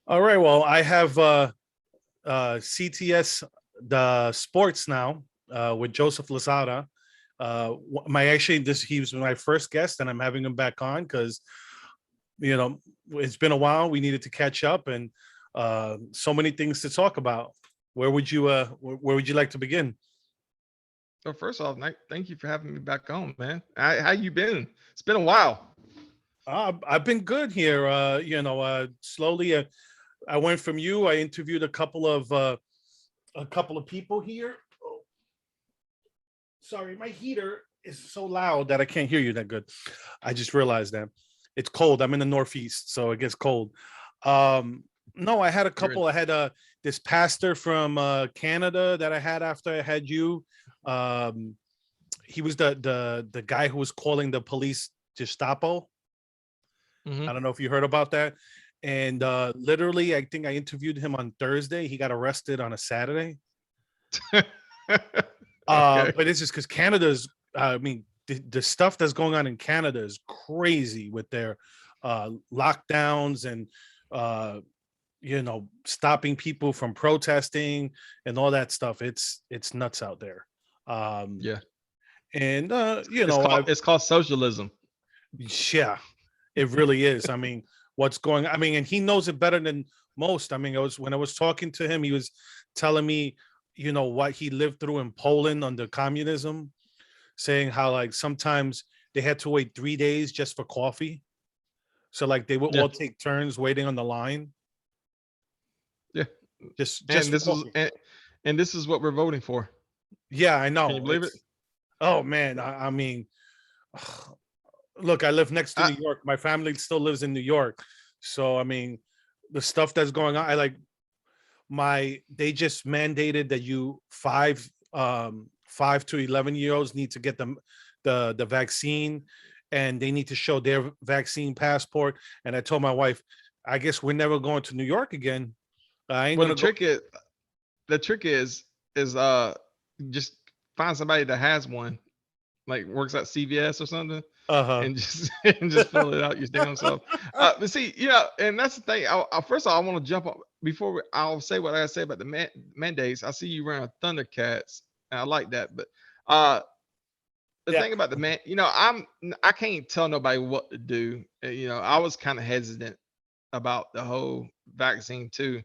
All right. Well, I have CTS the sports now with Joseph Lozada. He was my first guest, and I'm having him back on because you know it's been a while. We needed to catch up, and so many things to talk about. Where would you like to begin? So first off, thank you for having me back on, man. How you been? It's been a while. I've been good here. Slowly. I went from you. I interviewed a couple of people here. Oh, sorry, my heater is so loud that I can't hear you that good. I just realized that it's cold. I'm in the Northeast, so it gets cold. No, I had a You're in. couple. I had this pastor from Canada that I had after I had you. Um, he was the guy who was calling the police Gestapo. I Hmm. don't know if you heard about that. And literally, I think I interviewed him on Thursday. He got arrested on a Saturday. Okay. But it's just because Canada's, I mean, the stuff that's going on in Canada is crazy with their lockdowns and, stopping people from protesting and all that stuff. It's nuts out there. Um, Yeah. and, It's called socialism. yeah, it really is. I mean, I mean, and he knows it better than most. I mean, when I was talking to him, he was telling me, what he lived through in Poland under communism, saying how like sometimes they had to wait 3 days just for coffee. So like they would Yeah. all take turns waiting on the line Yeah. just And for this is coffee. and this is what we're voting for. Yeah, I Can you know. believe it? Oh man, I mean, look, I live next to I New York. My family still lives in New York. So I mean, the stuff that's going on, I like they just mandated that you 5 to 11 year olds need to get the vaccine, and they need to show their vaccine passport. And I told my wife, I guess we're never going to New York again. I ain't well gonna go. the trick is just find somebody that has one, like works at CVS or something, Uh-huh. and just and just fill it out your damn self. But see, and that's the thing. First of all, I want to jump up before I'll say what I say about the mandates. I see you wearing Thundercats, and I like that. But uh, the Yeah, thing about the man, I can't tell nobody what to do. I was kind of hesitant about the whole vaccine too.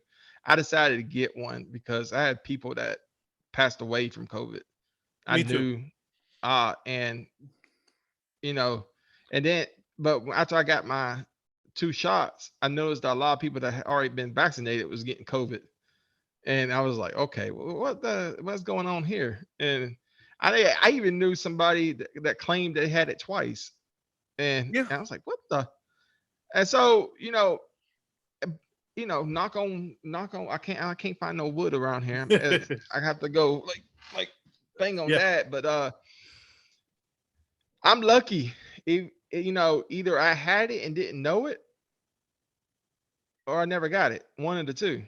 I decided to get one because I had people that passed away from COVID. I me too. knew, and you know, and then, but after I got my 2 shots, I noticed that a lot of people that had already been vaccinated was getting COVID, and I was like, okay, what's going on here? And I even knew somebody that claimed they had it twice, Yeah. and I was like, what the? And so knock on. I can't find no wood around here. I have to go like bang on Yeah. that, but I'm lucky. Either I had it and didn't know it, or I never got it. One of the two.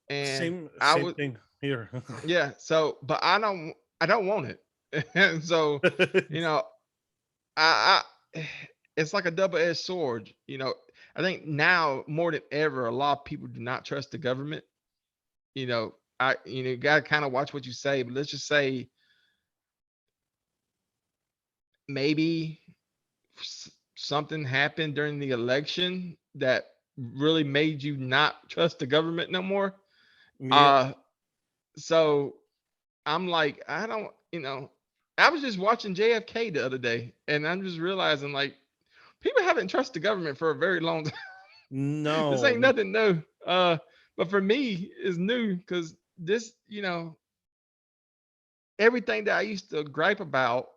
And I Same would, thing here. yeah. So, but I don't want it. And so, you know, I it's like a double-edged sword. I think now more than ever, a lot of people do not trust the government. You gotta kind of watch what you say. But let's just say maybe something happened during the election that really made you not trust the government no more. Yeah. Uh, so I'm like, I don't, I was just watching JFK the other day, and I'm just realizing like people haven't trusted the government for a very long time. This ain't No. nothing new. But for me, it's new because this, everything that I used to gripe about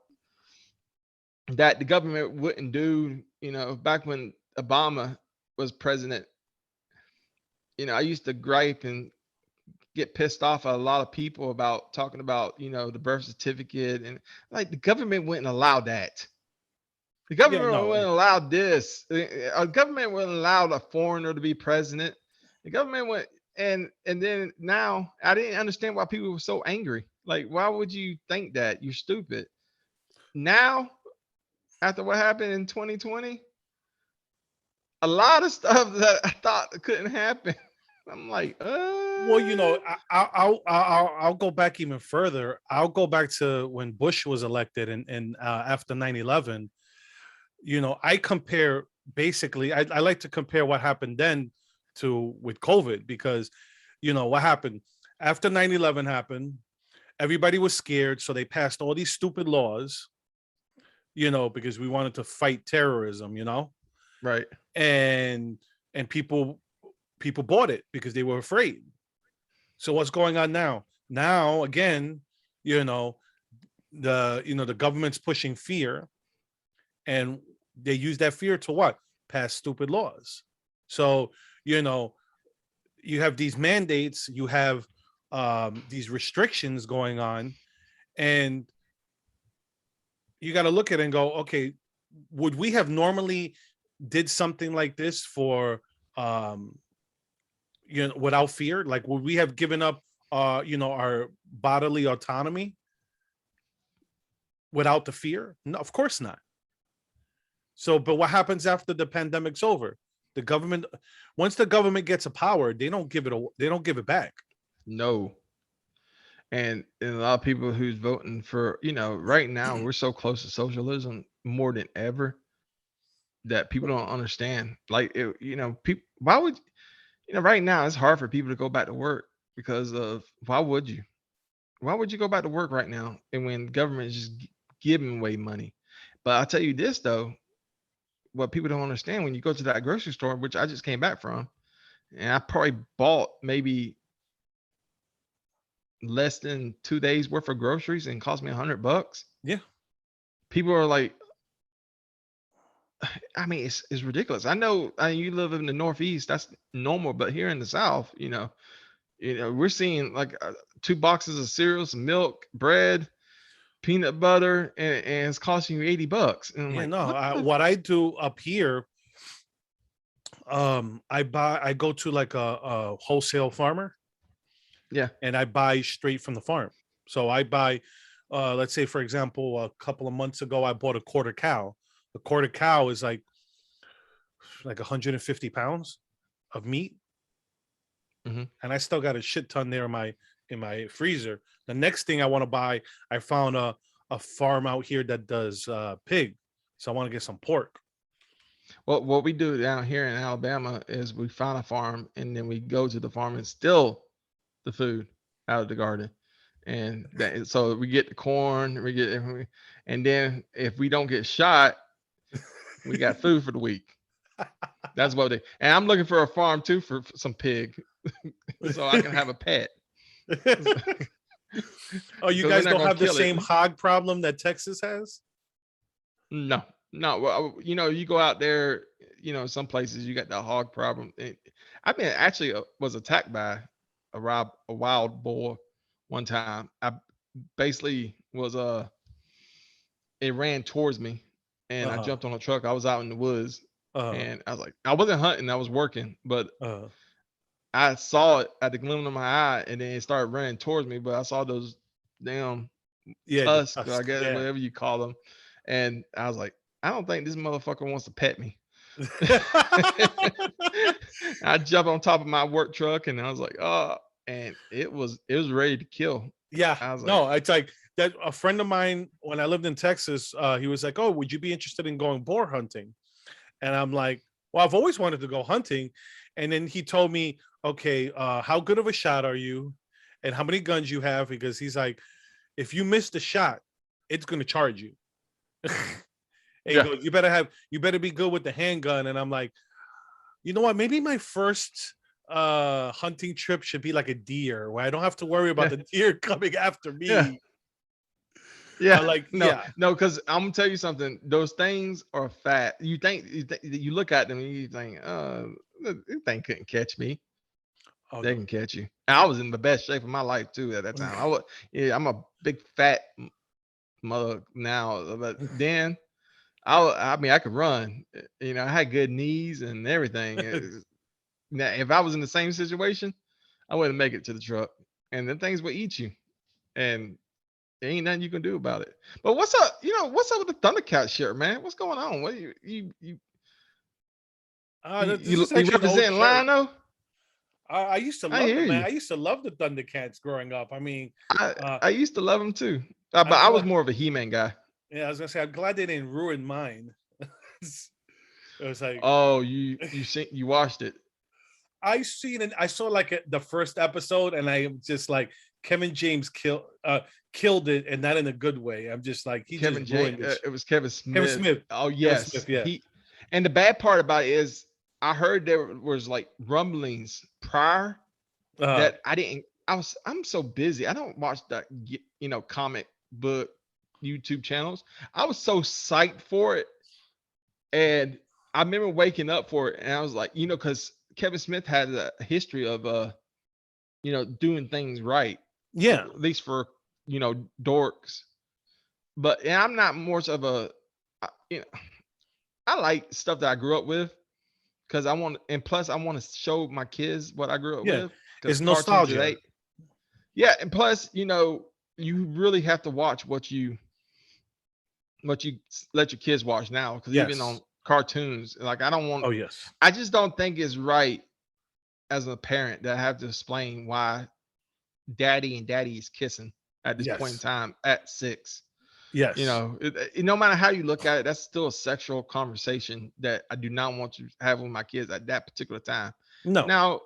that the government wouldn't do, back when Obama was president, I used to gripe and get pissed off at a lot of people about talking about, the birth certificate, and like the government wouldn't allow that. The Yeah, government no. wouldn't allow this. A government wouldn't allow a foreigner to be president. The government went and then now I didn't understand why people were so angry. Like, why would you think that? You're stupid. Now, after what happened in 2020, a lot of stuff that I thought couldn't happen I'm like, Well, I'll go back even further. I'll go back to when Bush was elected, and after 9/11. I compare basically. I like to compare what happened then to with COVID, because what happened after 9/11 happened. Everybody was scared, so they passed all these stupid laws. Because we wanted to fight terrorism. right. And people bought it because they were afraid. So what's going on now? Now again, the government's pushing fear, and they use that fear to what? Pass stupid laws. So you have these mandates, you have these restrictions going on, and you got to look at it and go, okay, would we have normally did something like this for without fear? Like, would we have given up our bodily autonomy without the fear? No, of course not. So, but what happens after the pandemic's over? The government, once the government gets a power, they don't give it back. No. And a lot of people who's voting for, right now we're so close to socialism more than ever that people don't understand. Like, people, why would, right now it's hard for people to go back to work because of why would you? Why would you go back to work right now? And when government is just giving away money. But I'll tell you this though, what people don't understand when you go to that grocery store, which I just came back from, and I probably bought maybe less than 2 days worth of groceries and cost me $100. Yeah. People are like, I mean, it's ridiculous. I know you live in the Northeast, that's normal, but here in the South, we're seeing like 2 boxes of cereal, some milk, bread, peanut butter, and it's costing you $80. And I'm Yeah, like, no. What I do up here, I go to like a wholesale farmer, yeah, and I buy straight from the farm. So I buy, let's say for example, a couple of months ago, I bought a quarter cow. A quarter cow is like 150 pounds of meat, hmm and I still got a shit ton there in my freezer. The next thing I want to buy, I found a farm out here that does pig, so I want to get some pork. well, what we do down here in Alabama is we find a farm and then we go to the farm and steal the food out of the garden. And so we get the corn, and then if we don't get shot, we got food for the week. That's what they. And I'm looking for a farm too for some pig, so I can have a pet. Oh, you Because we're guys not don't gonna have the kill it. same hog problem that Texas has? No, no. Well, you go out there, some places you got the hog problem. I mean, actually was attacked by a wild boar one time. I basically was it ran towards me, and I Uh-huh. jumped on a truck. I was out in the woods, Uh-huh. and I was like, I wasn't hunting, I was working, but Uh-huh. I saw it at the gleam of my eye, and then it started running towards me. But I saw those damn Yeah, the tusks, I tusk. guess, Yeah. whatever you call them, and I was like, I don't think this motherfucker wants to pet me. I jumped on top of my work truck, and I was like, oh, and it was ready to kill. Yeah. I was like, No, it's like that. A friend of mine, when I lived in Texas, he was like, "Oh, would you be interested in going boar hunting?" And I'm like, "Well, I've always wanted to go hunting." And then he told me, "Okay, how good of a shot are you, and how many guns you have?" Because he's like, "If you miss the shot, it's going to charge you." And he yeah, goes, you better be good with the handgun." And I'm like, you know what? Maybe my first hunting trip should be like a deer, where I don't have to worry about yeah, the deer coming after yeah. me. Yeah, Like, no, yeah. no, because I'm gonna tell you something. Those things are fat. You look at them and you think, this thing couldn't catch me. Oh They no. can catch you. And I was in the best shape of my life too at that time. Yeah, I'm a big fat mother now, but then I mean, I could run. I had good knees and everything. Now, if I was in the same situation, I wouldn't make it to the truck, and the things would eat you. And there ain't nothing you can do about it. But what's up? What's up with the Thundercat shirt, man? What's going on? What you This is you actually an old representing shirt. Lino? I used to I love hear them, man. you. I used to love the Thundercats growing up. I mean, I uh, I used to love him too, but I'm I was glad. more of a He-Man guy. Yeah, I was gonna say I'm glad they didn't ruin mine. It was like Oh, you watched it. I seen it. I saw like the first episode, and I just like Kevin James killed it, and not in a good way. I'm just like he just Kevin James. ruined it. It was Kevin Kevin Smith. Smith. Oh Kevin Smith. yes, Yeah. and the bad part about it is I heard there was like rumblings prior Uh, that I didn't. I'm so busy. I don't watch that comic book YouTube channels. I was so psyched for it, and I remember waking up for it, and I was like, because Kevin Smith had a history of doing things right, yeah. at least for dorks. But and I'm not more of a, you know, I like stuff that I grew up with because I want, and plus I want to show my kids what I grew up Yeah. with because It's cartoons nostalgia. today, yeah, and plus you really have to watch what you let your kids watch now because even on Yes. cartoons, like Oh yes. I just don't think it's right as a parent that I have to explain why daddy and daddy is kissing at this point in Yes. time at 6. Yes. No matter how you look at it, that's still a sexual conversation that I do not want to have with my kids at that particular time. No.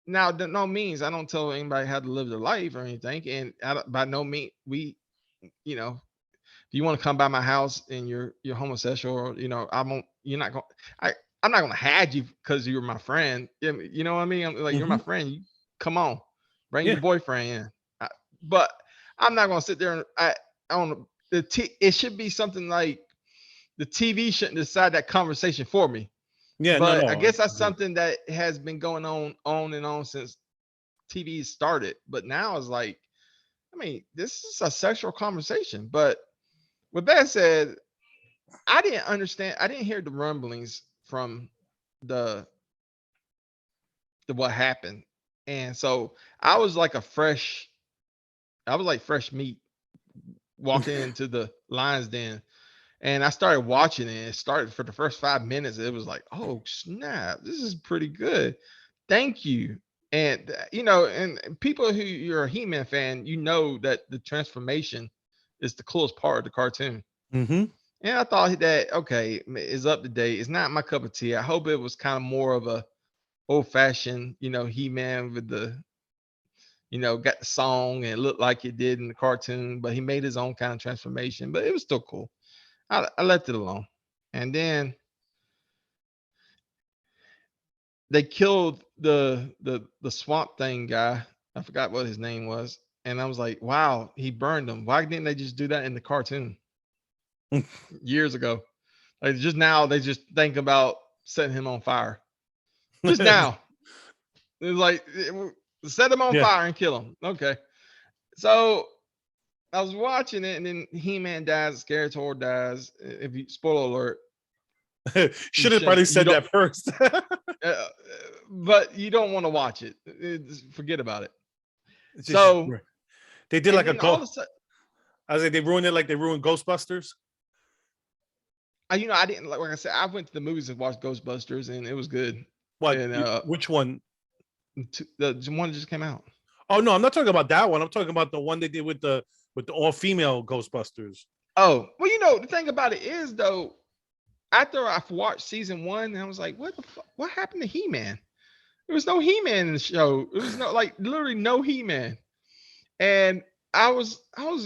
Now, no means I don't tell anybody how to live their life or anything, and by no means you know, if you want to come by my house and you're homosexual, or, I won't. You're not going. I I'm not going to had you because you're my friend. You know what I mean? I'm like, you're my Hmm. friend. You come on, bring your Yeah. boyfriend in. But I'm not going to sit there and I don't. It should be something like the TV shouldn't decide that conversation for me. Yeah. No. But I No. guess that's Agreed. something that has been going on and on since TV started. But now it's like, I mean, this is a sexual conversation. But with that said, I didn't understand. I didn't hear the rumblings from the what happened, and so I was like I was like fresh meat walking into the lion's den, and I started watching it. It started for the first 5 minutes. It was like, oh snap, this is pretty good. Thank you. And and people who you're a He-Man fan, you know that the transformation is the coolest part of the cartoon. Hmm. And I thought that okay, is up to date. It's not my cup of tea. I hope it was kind of more of a old fashioned, He-Man with the, got the song and it looked like it did in the cartoon, but he made his own kind of transformation. But it was still cool. I left it alone. And then they killed the swamp thing guy. I forgot what his name was. And I was like, wow, he burned him. Why didn't they just do that in the cartoon years ago? Like just now they just think about setting him on fire. Just now. It was like set him on Yeah. fire and kill him. Okay. So I was watching it and then He-Man dies, Skeletor dies. If you spoiler alert, you Should have probably shouldn't you said don't that first. uh, but you don't want to watch it. Forget about it. It's just So they did and like a then all go. of a sudden I was like, they ruined it like they ruined Ghostbusters. I didn't like I said, I went to the movies and watched Ghostbusters and it was good. What? And Which one? the one that just came out. Oh no, I'm not talking about that one. I'm talking about the one they did with the all female Ghostbusters. Oh, well, the thing about it is though, after I've watched season 1, I was like, what happened to He-Man? There was no He-Man in the show. It was no like literally no He-Man. And I was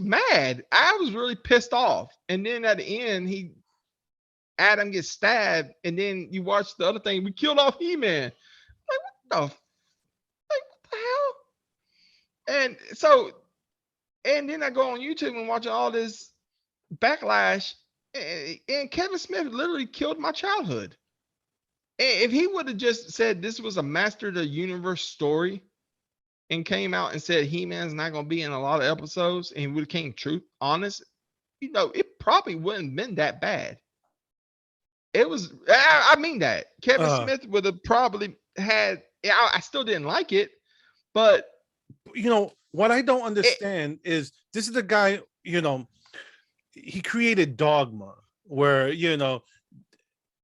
mad. I was really pissed off. And then at the end, Adam gets stabbed, and then you watch the other thing. We killed off He-Man. Like what the hell? And so, and then I go on YouTube and watch all this backlash, and Kevin Smith literally killed my childhood. And if he would have just said this was a Master of the Universe story and came out and said He-Man's not going to be in a lot of episodes and would have came true, honest, it probably wouldn't have been that bad. It was, I mean that. Kevin Uh, Smith would have probably had, I still didn't like it, but what I don't it, understand is this is the guy, he created Dogma, where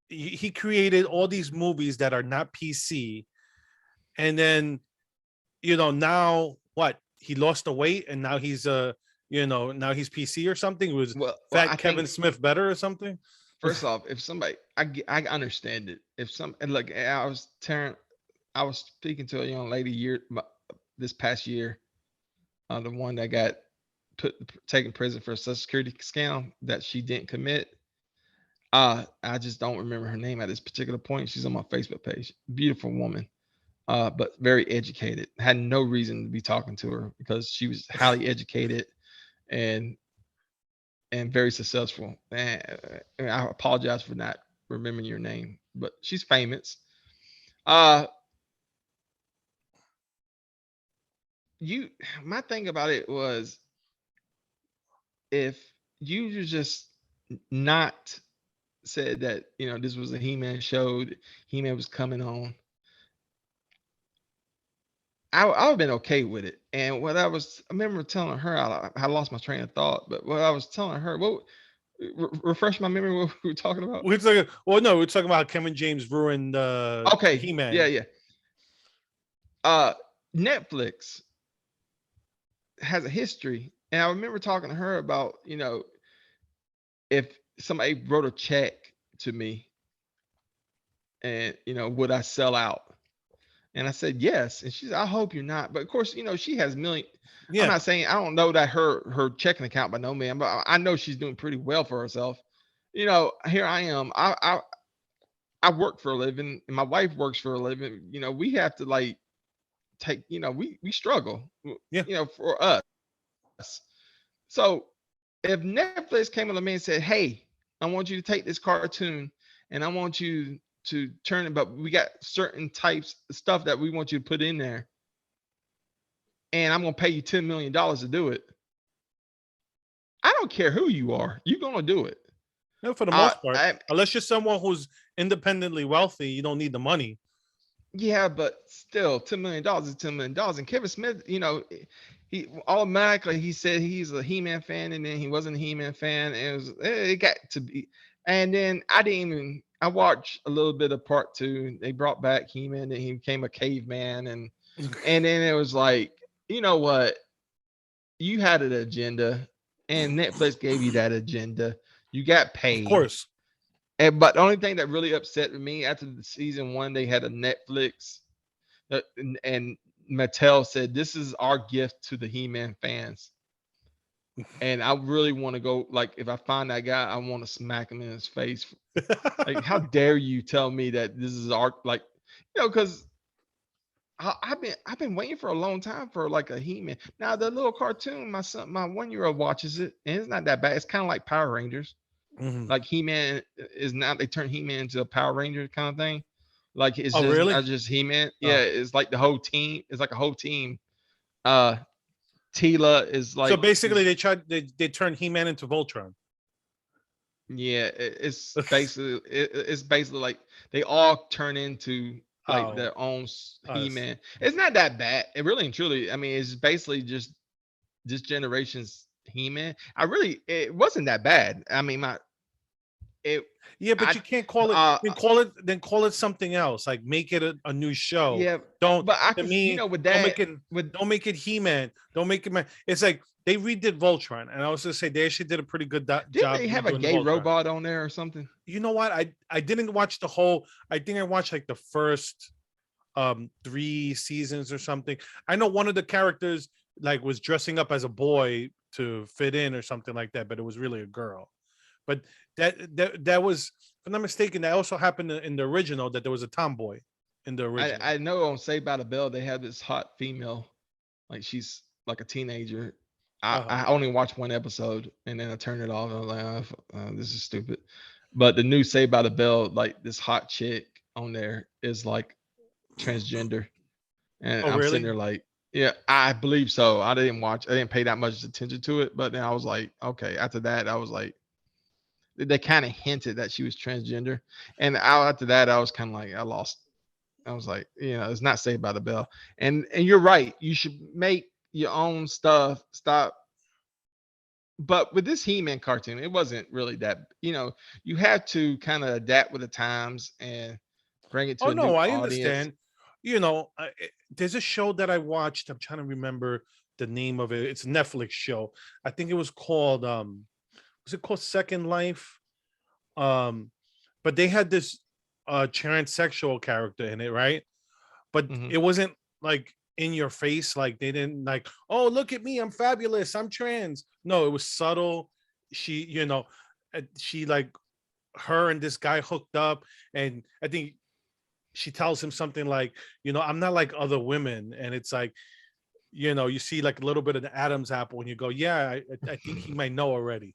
he created all these movies that are not PC, and then now what? He lost the weight and now he's now he's PC or something. Was Well, I Fat Kevin think Smith better or something? first off, if somebody, I understand it. If some, and look, I was speaking to a young lady this past year, the one that got taken to prison for a social security scam that she didn't commit. I just don't remember her name at this particular point. She's on my Facebook page. Beautiful woman, but very educated. Had no reason to be talking to her because she was highly educated and very successful. And I apologize for not remembering your name, but she's famous. Uh, my thing about it was if you just not said that this was a He-Man show, He-Man was coming on, I would have been okay with it. And I remember telling her, I lost my train of thought, but what I was telling her, refresh my memory, what we were talking about. We're talking. Well, no, we're talking about Kevin James ruined Okay, He-Man. yeah. Netflix has a history, and I remember talking to her about if somebody wrote a check to me, and would I sell out? And I said yes, and she said, I hope you're not. But of course, she has million. I'm Yeah. not saying I don't know that her checking account by no man, but I know she's doing pretty well for herself. Here I am. I work for a living, and my wife works for a living. We have to like take. We struggle. Yeah. For us. So if Netflix came on to me and said, "Hey, I want you to take this cartoon, and I want you to turn it, but we got certain types of stuff that we want you to put in there, and I'm gonna pay you $10 million to do it." I don't care who you are, you're gonna do it. No, for the Uh, most part, I, unless you're someone who's independently wealthy, you don't need the money. yeah, but still, $10 million is $10 million. And Kevin Smith, he automatically he said he's a He-Man fan, and then he wasn't a He-Man fan. And it got to be, and then I watched a little bit of part two. They brought back He-Man, and he became a caveman, and then it was like, you know what? You had an agenda, and Netflix gave you that agenda. You got Of paid. course. But the only thing that really upset me after the season one, they had a Netflix, and Mattel said, "This is our gift to the He-Man fans." And I really want to go, like, if I find that guy, I want to smack him in his face. Like, how dare you tell me that this is our, like, because I've been waiting for a long time for like a He-Man. Now the little cartoon, my 1-year-old watches it, and it's not that bad. It's kind of like Power Rangers. Mhm. Like He-Man is now, they turn He-Man into a Power Ranger kind of thing. Like it's Oh, just really? not just He-Man. Yeah, Oh. it's like the whole team. It's like a whole team. Uh Tila is So like basically, this. they turned He-Man into Voltron. Yeah, it's basically like they all turn into like Oh, their own us. He-Man. It's not that bad. It really and truly, I mean, it's basically just this generation's He-Man. It wasn't that bad. I mean, it Yeah, but I you can't call it. uh Then call it something else. Like make it a new show. yeah, Don't but I to can, me. with Don't that, make it. with Don't make it He-Man. Don't make it man. It's like they redid Voltron, and I was gonna say they actually did a pretty good didn't job they have a redoing the gay Voltron. robot on there or something? You know what? I didn't watch the whole. I think I watched like the first 3 seasons or something. I know one of the characters like was dressing up as a boy to fit in or something like that, but it was really a girl. But that was, if I'm not mistaken, that also happened in the original, that there was a tomboy in the original. I know on Saved by the Bell they have this hot female, like she's like a teenager. Uh-huh. I only watched one episode and then I turned it off. I was like, this is stupid. But the new Saved by the Bell, like this hot chick on there is like transgender, and Oh, I'm sitting really? there like, yeah, I believe so. I didn't pay that much attention to it, but then I was like, okay. After that, I was like, they kind of hinted that she was transgender, and after that, I was kind of like, I lost. I was like, it's not Saved by the Bell, and you're right. You should make your own stuff. Stop. But with this He-Man cartoon, it wasn't really that. You have to kind of adapt with the times and bring it Oh to a new no, I audience. understand. there's a show that I watched. I'm trying to remember the name of it. It's a Netflix show. I think it was called was it called Second Life? Um, but they had this transsexual character in it, right? But Mhm. it wasn't like in your face, like they didn't like, oh, look at me, I'm fabulous, I'm trans. No, it was subtle. She, she like her and this guy hooked up, and I think she tells him something like, I'm not like other women, and it's like, you see like a little bit of the Adam's apple, and you go, yeah, I think he might know already.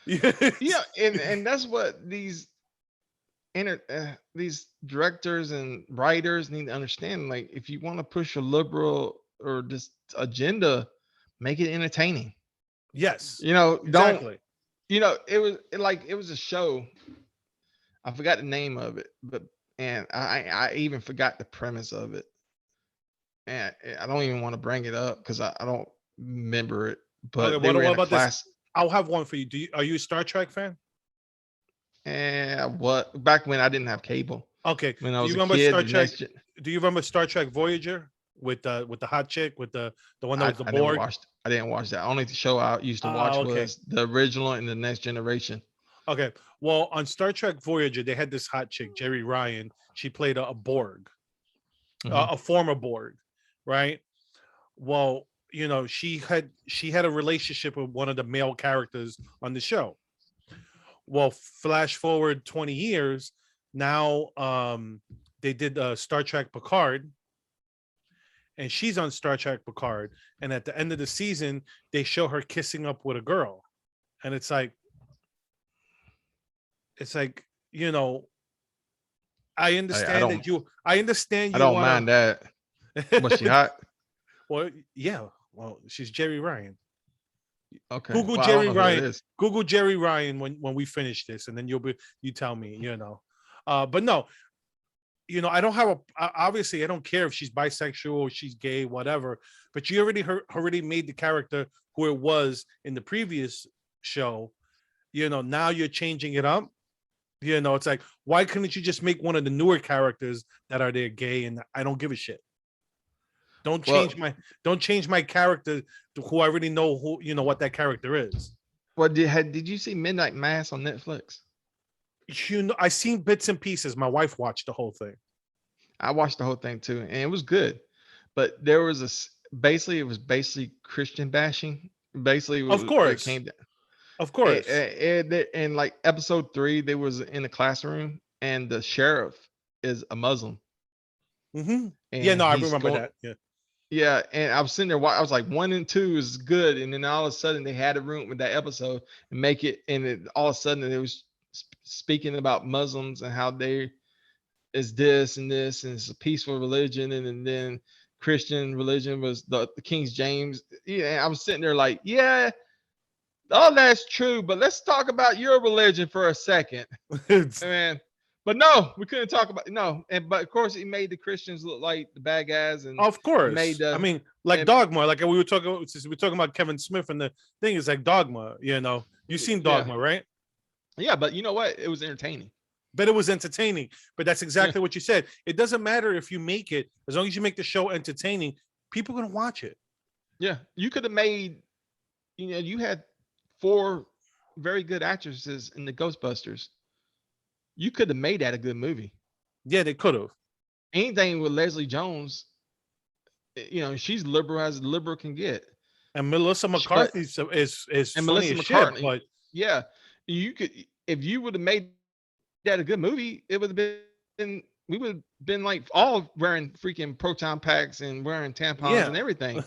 Yeah, and that's what these directors and writers need to understand. Like, if you want to push a liberal or this agenda, make it entertaining. Yes, Don't. exactly. It was a show. I forgot the name of it, but and I even forgot the premise of it, and I don't even want to bring it up because I don't remember it. Okay, But they were what in a about this? class. I'll have one for you. Are you a Star Trek fan? And what back when I didn't have cable, Okay. when I Do you was a remember kid, Star the Trek? next gen, Do you remember Star Trek Voyager with the hot chick with the one that was the I never Borg? watched. I didn't watch that. Only the show I used to watch Okay. was the original and the Next Generation. Okay. Well, on Star Trek Voyager, they had this hot chick, Jerry Ryan. She played a Borg, Hmm. a former Borg, right? Well, she had a relationship with one of the male characters on the show. Well, flash forward 20 years, now they did Star Trek Picard, and she's on Star Trek Picard, and at the end of the season, they show her kissing up with a girl, and it's like, you know, I I understand don't. that I understand I you don't want mind that. Was she to. hot? Well, yeah, well, she's Jerry Ryan. Okay. Google Well, I don't Jerry know who that Ryan. is. Google Jerry Ryan when we finish this, and then you tell me, But no, I don't have obviously I don't care if she's bisexual or she's gay, whatever. But you already made the character who it was in the previous show. Now you're changing it up. It's like, why couldn't you just make one of the newer characters that are there gay? And I don't give a shit. Don't change Well, my don't change my character to who I already know who what that character is. did you see Midnight Mass on Netflix? I seen bits and pieces. My wife watched the whole thing. I watched the whole thing too, and it was good. But there was basically it was basically Christian bashing. Basically, Of what it course, came down. of course. And like episode 3, they was in a classroom, and the sheriff is a Muslim, Yeah, and no, I he's remember going. that. Yeah. Yeah, and I was sitting there. I was like, 1 and 2 is good, and then all of a sudden they had a room with that episode and make it, and all of a sudden it was speaking about Muslims and how they is this and this, and it's a peaceful religion, and then Christian religion was the King James. Yeah, I was sitting there like, yeah, all that's true, but let's talk about your religion for a second, man. But no, we couldn't talk about no, but of course he made the Christians look like the bad guys, and Of he made course. I the mean, like and Dogma, like we were talking, since we're talking about Kevin Smith, and the thing is like Dogma. You've seen yeah, Dogma, right? yeah. But you know what? It was entertaining. But it was entertaining. But that's Yeah, exactly what you said. It doesn't matter if you make it, as long as you make the show entertaining, people are gonna watch it. yeah. You could have made. You had 4 very good actresses in the Ghostbusters. You could have made that a good movie. Yeah, they could have. Anything with Leslie Jones, she's liberal as liberal can get. And Melissa But McCarthy is and funny Melissa as shit, McCartney, but yeah, you could if you would have made that a good movie, it would have been we would have been like all wearing freaking proton packs and wearing tampons yeah. and everything.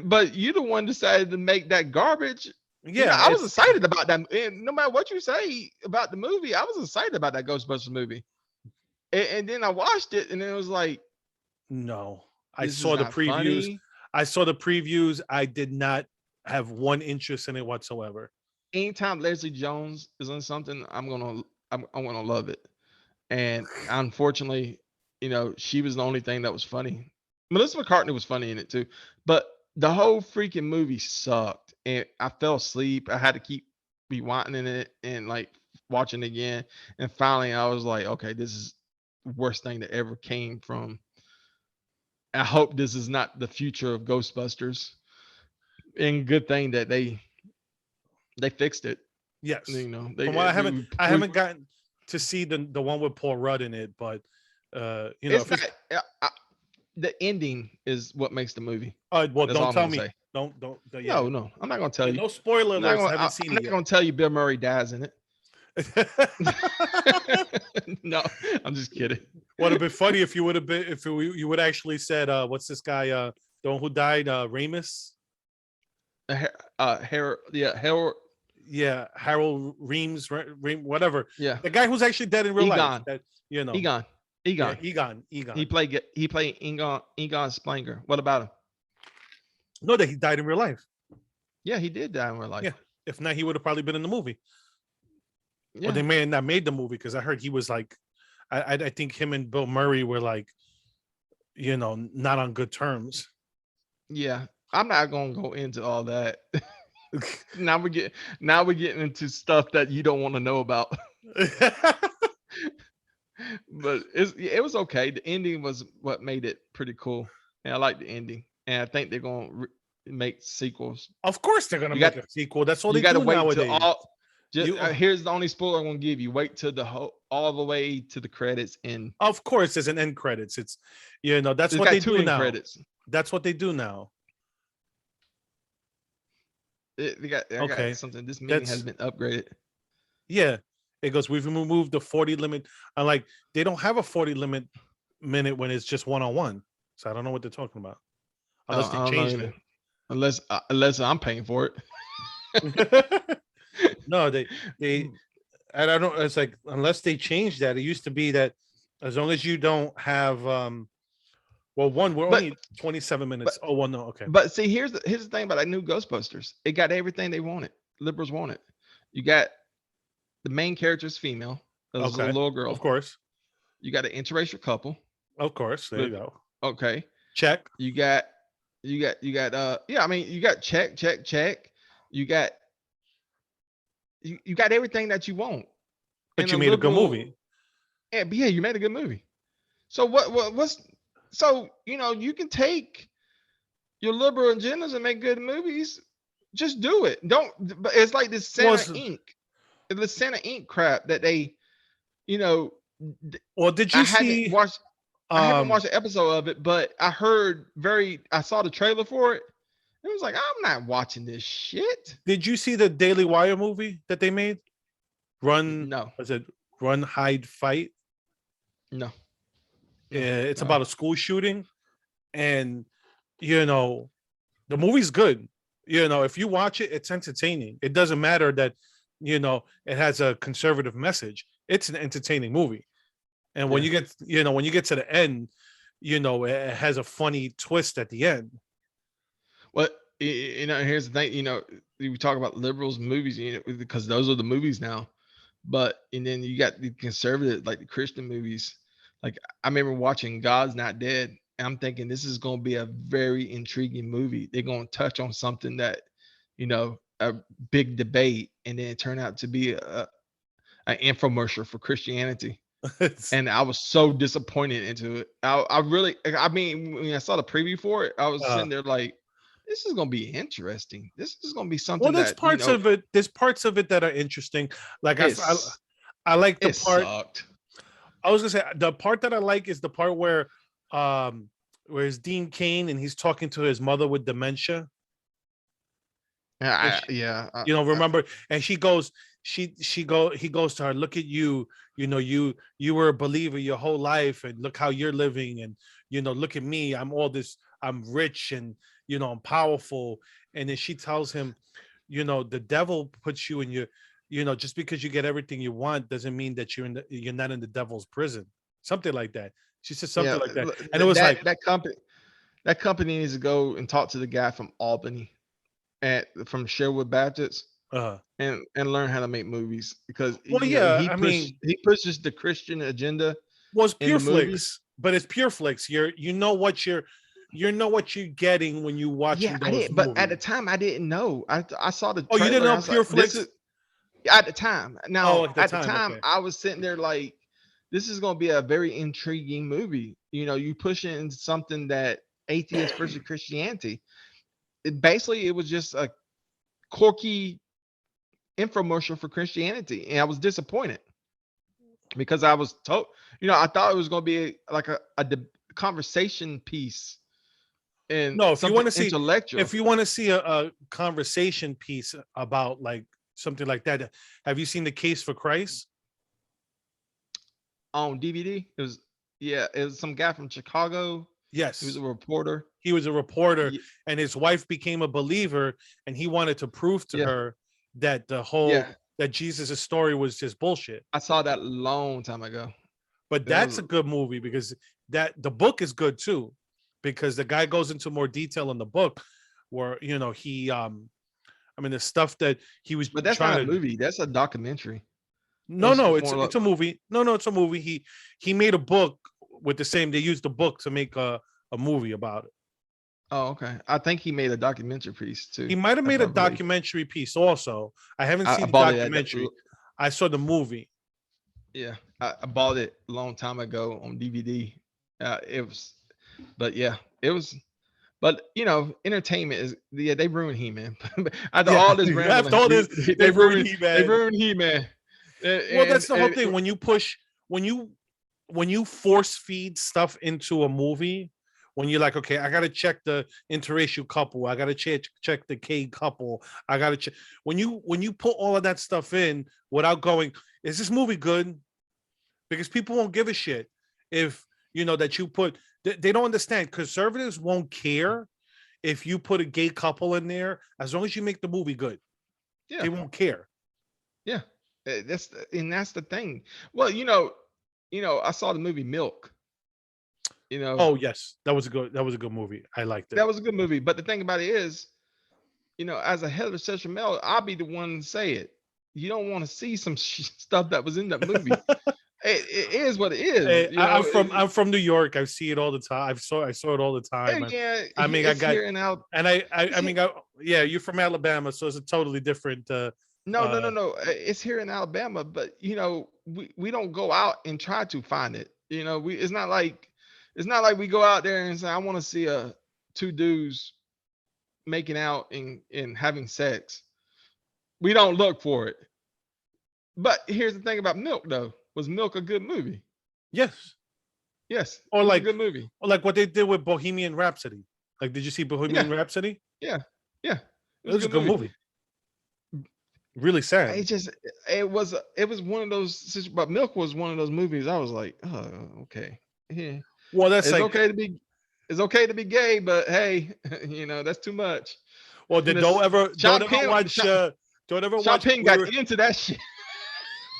But you the one decided to make that garbage. Yeah, I was it's excited about that. And no matter what you say about the movie, I was excited about that Ghostbusters movie. And then I watched it, and it was like, no. I this is saw the not previews. funny. I did not have one interest in it whatsoever. Anytime Leslie Jones is on something, I'm gonna love it. And unfortunately, she was the only thing that was funny. Melissa McCartney was funny in it too, but the whole freaking movie sucked, and I fell asleep. I had to keep rewinding it and like watching it again, and finally I was like, okay, this is worst thing that ever came from. I hope this is not the future of Ghostbusters. And good thing that they fixed it. Yes. You know, From what I we haven't gotten to see the one with Paul Rudd in it, but it's if it's not the ending is what makes the movie. well, That's all don't I'm tell gonna me. say. Yeah. No, I'm not gonna tell Yeah, you. no spoiler alerts. I haven't I'm seen not it gonna tell you Bill Murray dies in it. yet. No, I'm just kidding. Would have been funny if you would have been if you would actually said what's this guy the one who died Ramis. Harold, Yeah, Harold whatever. yeah, The guy who's actually dead in real life. Egon, That Egon, Yeah, Egon. Egon. He played Egon Splanger. What about him? No, that he died in real life. Yeah, he did die in real life. Yeah. If not, he would have probably been in the movie. Yeah. Or they may have not made the movie because I heard he was like, I think him and Bill Murray were like, not on good terms. Yeah, I'm not gonna go into all that. Now we're getting into stuff that you don't want to know about. But it was okay. The ending was what made it pretty cool, and I like the ending. And I think they're gonna make sequels. Of course, they're gonna You make got a sequel. That's all you they got to do wait till nowadays. all. Just, You, here's the only spoiler I'm gonna give you. Wait till all the way to the credits, and of course, there's an end credits. It's, that's it's what got they two do end now. credits. That's what they do now. I got something. This meeting has been upgraded. Yeah, it goes. We've removed the 40 limit. I'm like, they don't have a 40 minute when it's just one-on-one. So I don't know what they're talking about, unless they I don't know changed either. Unless I'm paying for it. it. No, they. And I don't. It's like unless they changed that. It used to be that as long as you don't have. Well, we're only 27 minutes. Oh, well, no, okay. But see, here's the thing about that new Ghostbusters. It got everything they wanted. Liberals wanted. You got the main character's female. That was a little girl. Of course. You got an interracial couple. Of course. There you go. Okay. Check. You got yeah, I mean, you got check. You got you got everything that you want. But you made a good movie. Yeah, but yeah, you made a good movie. So what's so you can take your liberal agendas and make good movies. Just do it. Don't. But it's like this Santa Inc. The Santa Inc. crap that they, Well, did you see? I haven't watched an episode of it, but I saw the trailer for it. It was like, I'm not watching this shit. Did you see the Daily Wire movie that they made? No. Was it Run, Hide, Fight? No. It's about a school shooting, and the movie's good. If you watch it, it's entertaining. It doesn't matter that it has a conservative message. It's an entertaining movie. And when you get to the end, it has a funny twist at the end. Well, here's the thing, we talk about liberals movies, because those are the movies now. And then you got the conservative, like the Christian movies. Like I remember watching God's Not Dead, and I'm thinking this is going to be a very intriguing movie. They're going to touch on something that, a big debate, and then it turned out to be an infomercial for Christianity. And I was so disappointed into it. I mean, when I saw the preview for it, I was sitting there like, this is going to be interesting. This is going to be something. Well, there's parts of it. There's parts of it that are interesting. Like I like the part. Sucked. I was gonna say the part that I like is the part where it's Dean Cain and he's talking to his mother with dementia. Remember? And he goes to her, look at you, you were a believer your whole life, and look how you're living, and look at me, I'm all this, I'm rich, and I'm powerful. And then she tells him, the devil puts you in your, just because you get everything you want doesn't mean that you're not in the devil's prison. Something like that. She said something like that. And it was like that company needs to go and talk to the guy from Albany from Sherwood Baptist and learn how to make movies, because he pushes the Christian agenda. Well, it's pure flicks, but it's pure flicks. You know what you're getting when you watch those movies. But at the time I didn't know. I saw the trailer. You didn't know pure flicks at the time. Now, at the time, okay. I was sitting there like, this is going to be a very intriguing movie. You know, you push it into something that atheist versus Christianity. It was just a quirky infomercial for Christianity, and I was disappointed because I was told, I thought it was going to be like a conversation piece and No, something intellectual. if you want to see a conversation piece about like something like that, have you seen The Case for Christ? On DVD, it was some guy from Chicago. He was Yes. a reporter. He was a reporter, Ye- and his wife became a believer, and he wanted to prove to Yeah, her that that Jesus' story was just bullshit. I saw that long time ago. But That that's was a good movie because the book is good too, because the guy goes into more detail in the book where he the stuff that he was But that's not a trying to. movie. That's a documentary. No, no, More like, it's a movie. No, it's a movie. He made a book with the same. They used the book to make a movie about it. oh, okay. I think he made a documentary piece too. He might have If made I a believe. documentary piece also. I haven't I seen the bought it documentary. I saw the movie. yeah. I bought it a long time ago on DVD. It was, but yeah, it was. But entertainment is they ruined He-Man. After Yeah, all this after rambling, all this, they they've ruined ruined they He-Man. ruined He-Man. Well, that's the whole And thing. When you push, when you force feed stuff into a movie, when you're like, okay, I gotta check the interracial couple, I gotta check the gay couple, I gotta check. When you put all of that stuff in without going, is this movie good? Because people won't give a shit if that you put. They don't understand. Conservatives won't care if you put a gay couple in there as long as you make the movie good. yeah, They won't care. yeah, that's the thing. Well, I saw the movie Milk. Oh yes, that was a good movie. I liked it. That was a good movie. But the thing about it is, as a heterosexual male, I'll be the one to say it. You don't want to see some stuff that was in that movie. It is what it is. Hey, I'm from New York. I see it all the time. I saw it all the time. Yeah, I mean, I it's got here and out. and yeah, you're from Alabama, so it's a totally different. No. It's here in Alabama, but we don't go out and try to find it. It's not like we go out there and say, I want to see two dudes making out and having sex. We don't look for it. But here's the thing about Milk, though. Was Milk a good movie? Yes. Yes. Or it was like a good movie. Or like what they did with Bohemian Rhapsody. Like, did you see Bohemian Rhapsody? Yeah. Yeah. It was a good movie. Really sad. It was one of those, but Milk was one of those movies I was like, oh, okay. Yeah. Well, that's it's like okay to be gay, but hey, that's too much. Well, then don't ever watch Sean Penn got into that shit.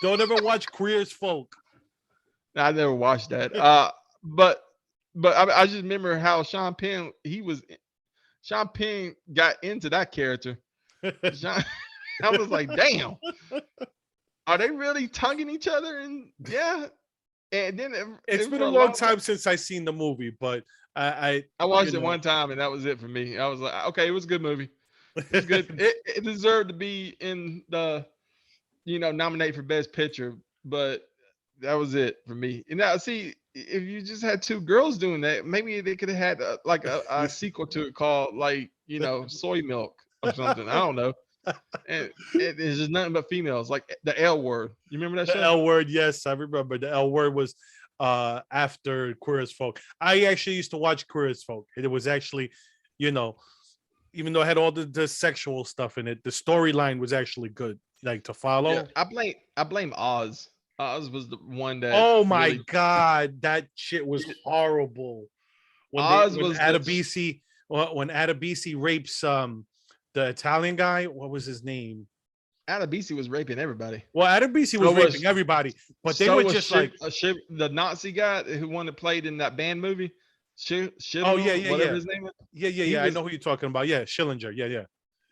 Don't ever watch Queer as Folk. I never watched that. But I just remember how Sean Penn got into that character. I was like, damn, are they really tonguing each other? And yeah. And then it's been a long time since I seen the movie, but I watched it one time and that was it for me. I was like, okay, it was a good movie. It was good. it deserved to be in the nominate for Best Picture, but that was it for me. And now, see, if you just had two girls doing that, maybe they could have had a sequel to it called Soy Milk or something. I don't know. And it's just nothing but females, like the L Word. You remember that show? The L Word, yes, I remember. The L Word was after Queer as Folk. I actually used to watch Queer as Folk. It was actually, even though it had all the sexual stuff in it, the storyline was actually good, like to follow. Yeah, I blame Oz. Oz was the one that. Oh my god, that shit was horrible. When Adebisi rapes the Italian guy, what was his name? Adebisi was raping everybody. Well, Adebisi was raping everybody, but they were just the Nazi guy who one that played in that band movie. Whatever his name is. Yeah. I know who you're talking about. Yeah, Schillinger. Yeah.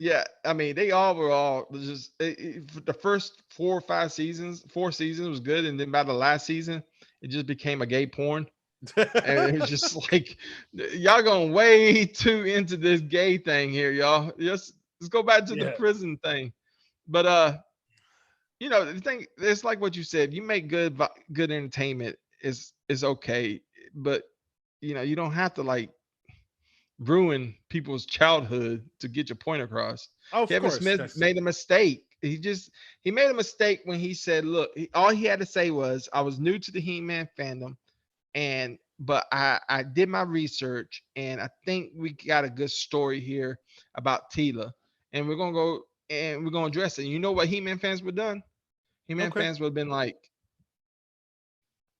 Yeah, I mean, they all were just the first 4 or 5 seasons. 4 seasons was good, and then by the last season, it just became a gay porn. And it was just like, y'all going way too into this gay thing here, y'all. Let's go back to the prison thing. But you know, the thing, it's like what you said. You make good entertainment is okay, but you know, you don't have to like ruin people's childhood to get your point across. Of Kevin course, Smith that's made a mistake. He made a mistake when he said, "Look, all he had to say was I was new to the He-Man fandom, and but I did my research, and I think we got a good story here about Tila, and we're gonna go and we're gonna address it." And you know what He-Man fans would have done? He-Man okay. fans would have been like,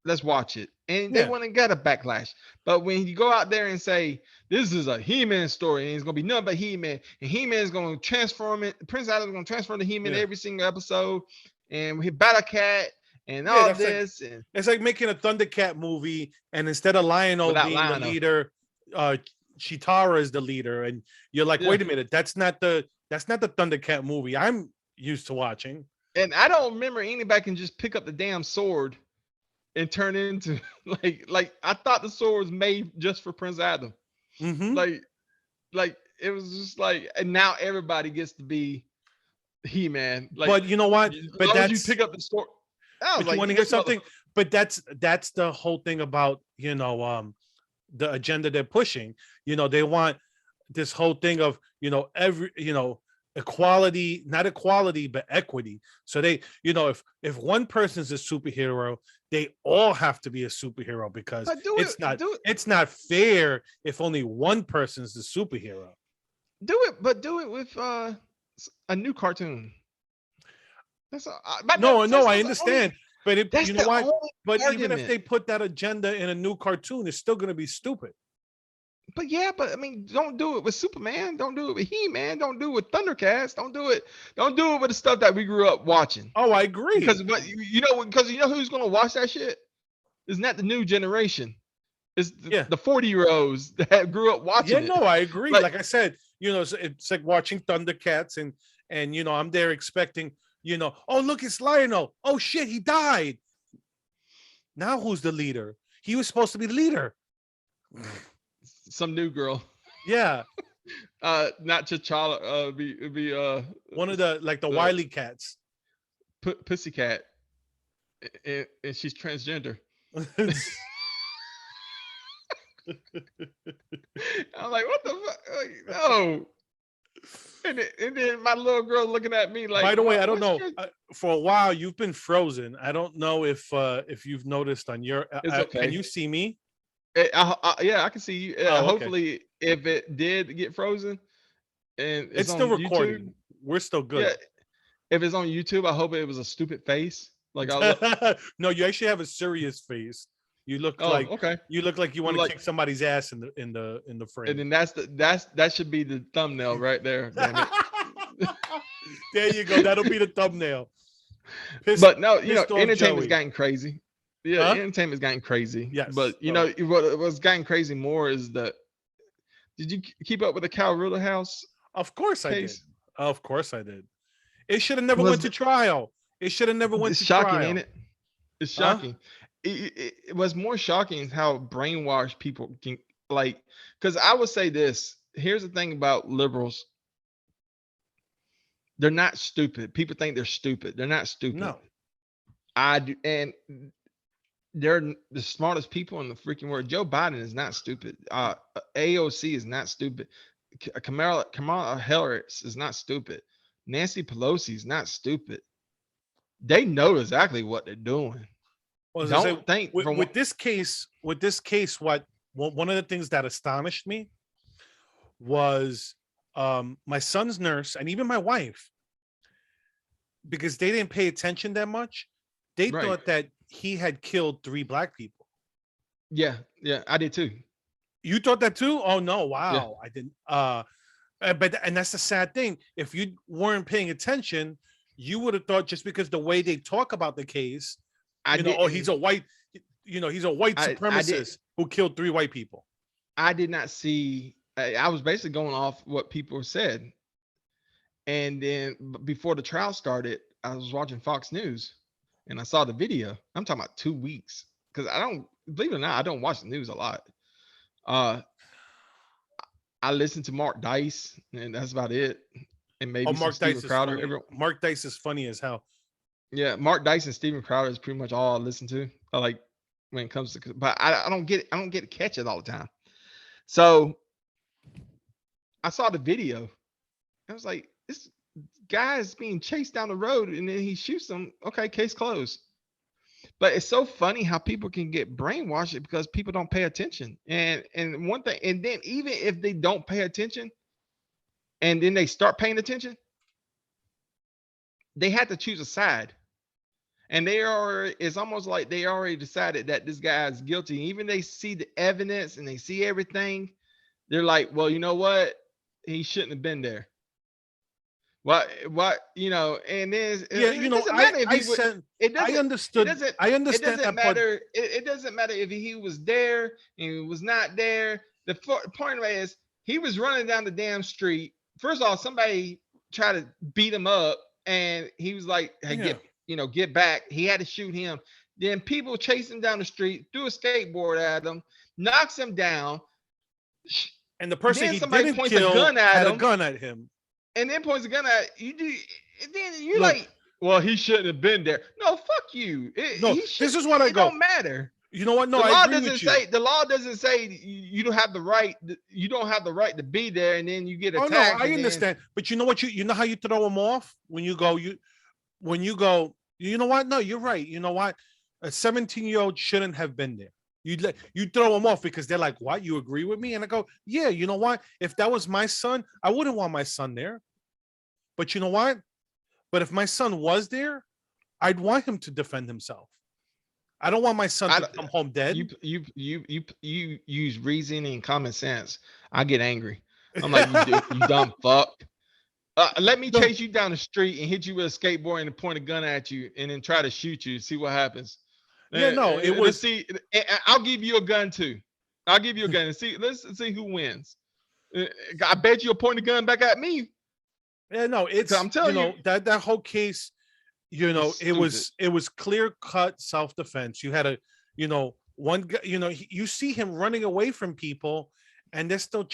let's watch it. And they Yeah, wouldn't get a backlash. But when you go out there and say, this is a He-Man story, and it's gonna be nothing but He-Man, and He-Man is gonna transform it, Prince Adam's gonna transform the He-Man yeah, every single episode, and we Battle Cat and yeah. all That's like this, and it's like making a Thundercat movie, and instead of Lionel without being the Lionel. leader, uh, Chitara is the leader, and you're like, Yeah. wait a minute, that's not the Thundercat movie I'm used to watching. And I don't remember anybody can just pick up the damn sword and turn it into like I thought the sword was made just for Prince Adam. Hmm. Like like it was just like, and now everybody gets to be He-Man. Like But you know what? as But long as you that's pick up the sword. I was but you like, want to hear this mother. something? But that's the whole thing about the agenda they're pushing. They want this whole thing of every equality, not equality but equity. So they, if one person's a superhero, they all have to be a superhero, because But do it's it, not do it, it's not fair if only one person's the superhero. do it, but do it with a new cartoon. But No, no, that's I the only. understand, but That's you know the what? only But even if argument. they put that agenda in a new cartoon, it's still going to be stupid. But yeah, but I mean, don't do it with Superman. Don't do it with He-Man. Don't do it with Thundercats. Don't do it. Don't do it with the stuff that we grew up watching. Oh, I agree. Because you know who's gonna watch that shit? It's not the new generation. It's Yeah. the 40-year-olds that grew up Yeah, watching it. no, I agree. Like, Like I said, it's like watching Thundercats, and I'm there expecting, oh, look, it's Lionel. Oh shit, he died. Now who's the leader? He was supposed to be the leader. some new girl. Yeah, Not T'Challa. Be one of the the Wily cats. Pussycat, and she's transgender. I'm like, what the fuck? Like, no. And then my little girl looking at me like, By the way, I don't what's know. your? For a while, you've been frozen. I don't know if you've noticed on your. It's Can okay. you see me? Yeah, I can see you. Oh, okay. Hopefully, if it did get frozen and it's It's still on YouTube, recording. We're still yeah. good. If it's on YouTube, I hope it was a stupid face. Like I look. No, you actually have a serious face. You look Oh, like okay. you want to Like, kick somebody's ass in the and frame. then that should be the thumbnail right there. Damn it. There you go. That'll be the thumbnail. Pissed, But no, pissed off entertainment's Joey. gotten crazy. Yeah, Huh? entertainment's gotten crazy. Yes. But Oh, what's gotten crazy more is the. Did you keep up with the Cal Rittenhouse of course I did. case? Of course I did. It should have never went Was to trial. It should have never went It's to shocking, ain't trial. it? It's Huh? shocking. It was more shocking how brainwashed people can like. Because I would say this. Here's the thing about liberals. They're not stupid. People think they're stupid. They're not stupid. No. I do, and they're the smartest people in the freaking world. Joe Biden is not stupid. AOC is not stupid. Kamala Harris is not stupid. Nancy Pelosi is not stupid. They know exactly what they're doing. Well, as I say, Don't think for one. with this case, what one of the things that astonished me was my son's nurse and even my wife, because they didn't pay attention that much. They Right. thought that he had killed 3 black people. Yeah, I did too. You thought that too? Oh no, Yeah, wow. I didn't but that's the sad thing. If you weren't paying attention, you would have thought, just because the way they talk about the case, I oh, he's a didn't. white, he's a white I did. supremacist who killed 3 white people. I did not see. I was basically going off what people said, and then before the trial started, I was watching Fox News, and I saw the video. I'm talking about 2 weeks because I don't believe it or not, I don't watch the news a lot. Uh, I listen to Mark Dice, and that's about it, and Oh, maybe some Mark Steven Dice is Crowder. funny. Mark Dice is funny as hell. Yeah, Mark Dyson, Steven Crowder is pretty much all I listen to. I like when it comes to, but I don't get it. I don't get to catch it all the time. So I saw the video. I was like, this guy is being chased down the road, and then he shoots him. Okay, case closed. But it's so funny how people can get brainwashed because people don't pay attention. And one thing, and then even if they don't pay attention, and then they start paying attention, they have to choose a side. And they are, it's almost like they already decided that this guy is guilty. Even they see the evidence and they see everything, they're like, well, you know what? He shouldn't have been there. What, and then Yeah, it doesn't matter if I he would, said it I doesn't, it understood. doesn't, I it understand doesn't that part. matter. It doesn't matter if he was there and he was not there. The point of it is he was running down the damn street. First of all, somebody tried to beat him up and he was like, hey, Yeah. get back. He had to shoot him. Then people chase him down the street, threw a skateboard at him, knocks him down. And the person Then he somebody didn't points a kill gun at had a him. gun at him. And then points a gun at you. And then you're Look, like, well, he shouldn't have been there. No, fuck you. no, this is what I It go. don't matter. You know what? No, The I law agree doesn't with you. say the law doesn't say you don't have the right. You don't have the right to be there, and then you get Oh attacked. no, I understand. But you know what? You know how you throw them off when you go. You know what? No, you're right. You know what? A 17-year-old shouldn't have been there. You throw them off because they're like, "What? You agree with me?" And I go, "Yeah." You know what? If that was my son, I wouldn't want my son there. But you know what? But if my son was there, I'd want him to defend himself. I don't want my son to come home dead. You use reason and common sense. I get angry. I'm like, you dumb fuck. Let me chase you down the street and hit you with a skateboard and point a gun at you and then try to shoot you. See what happens. Yeah, no, it was. See, I'll give you a gun too. I'll give you a gun and see. Let's see who wins. I bet you'll point a gun back at me. Yeah, no, it's. I'm telling you that whole case. It was clear cut self defense. You had one guy. You see him running away from people, and they're still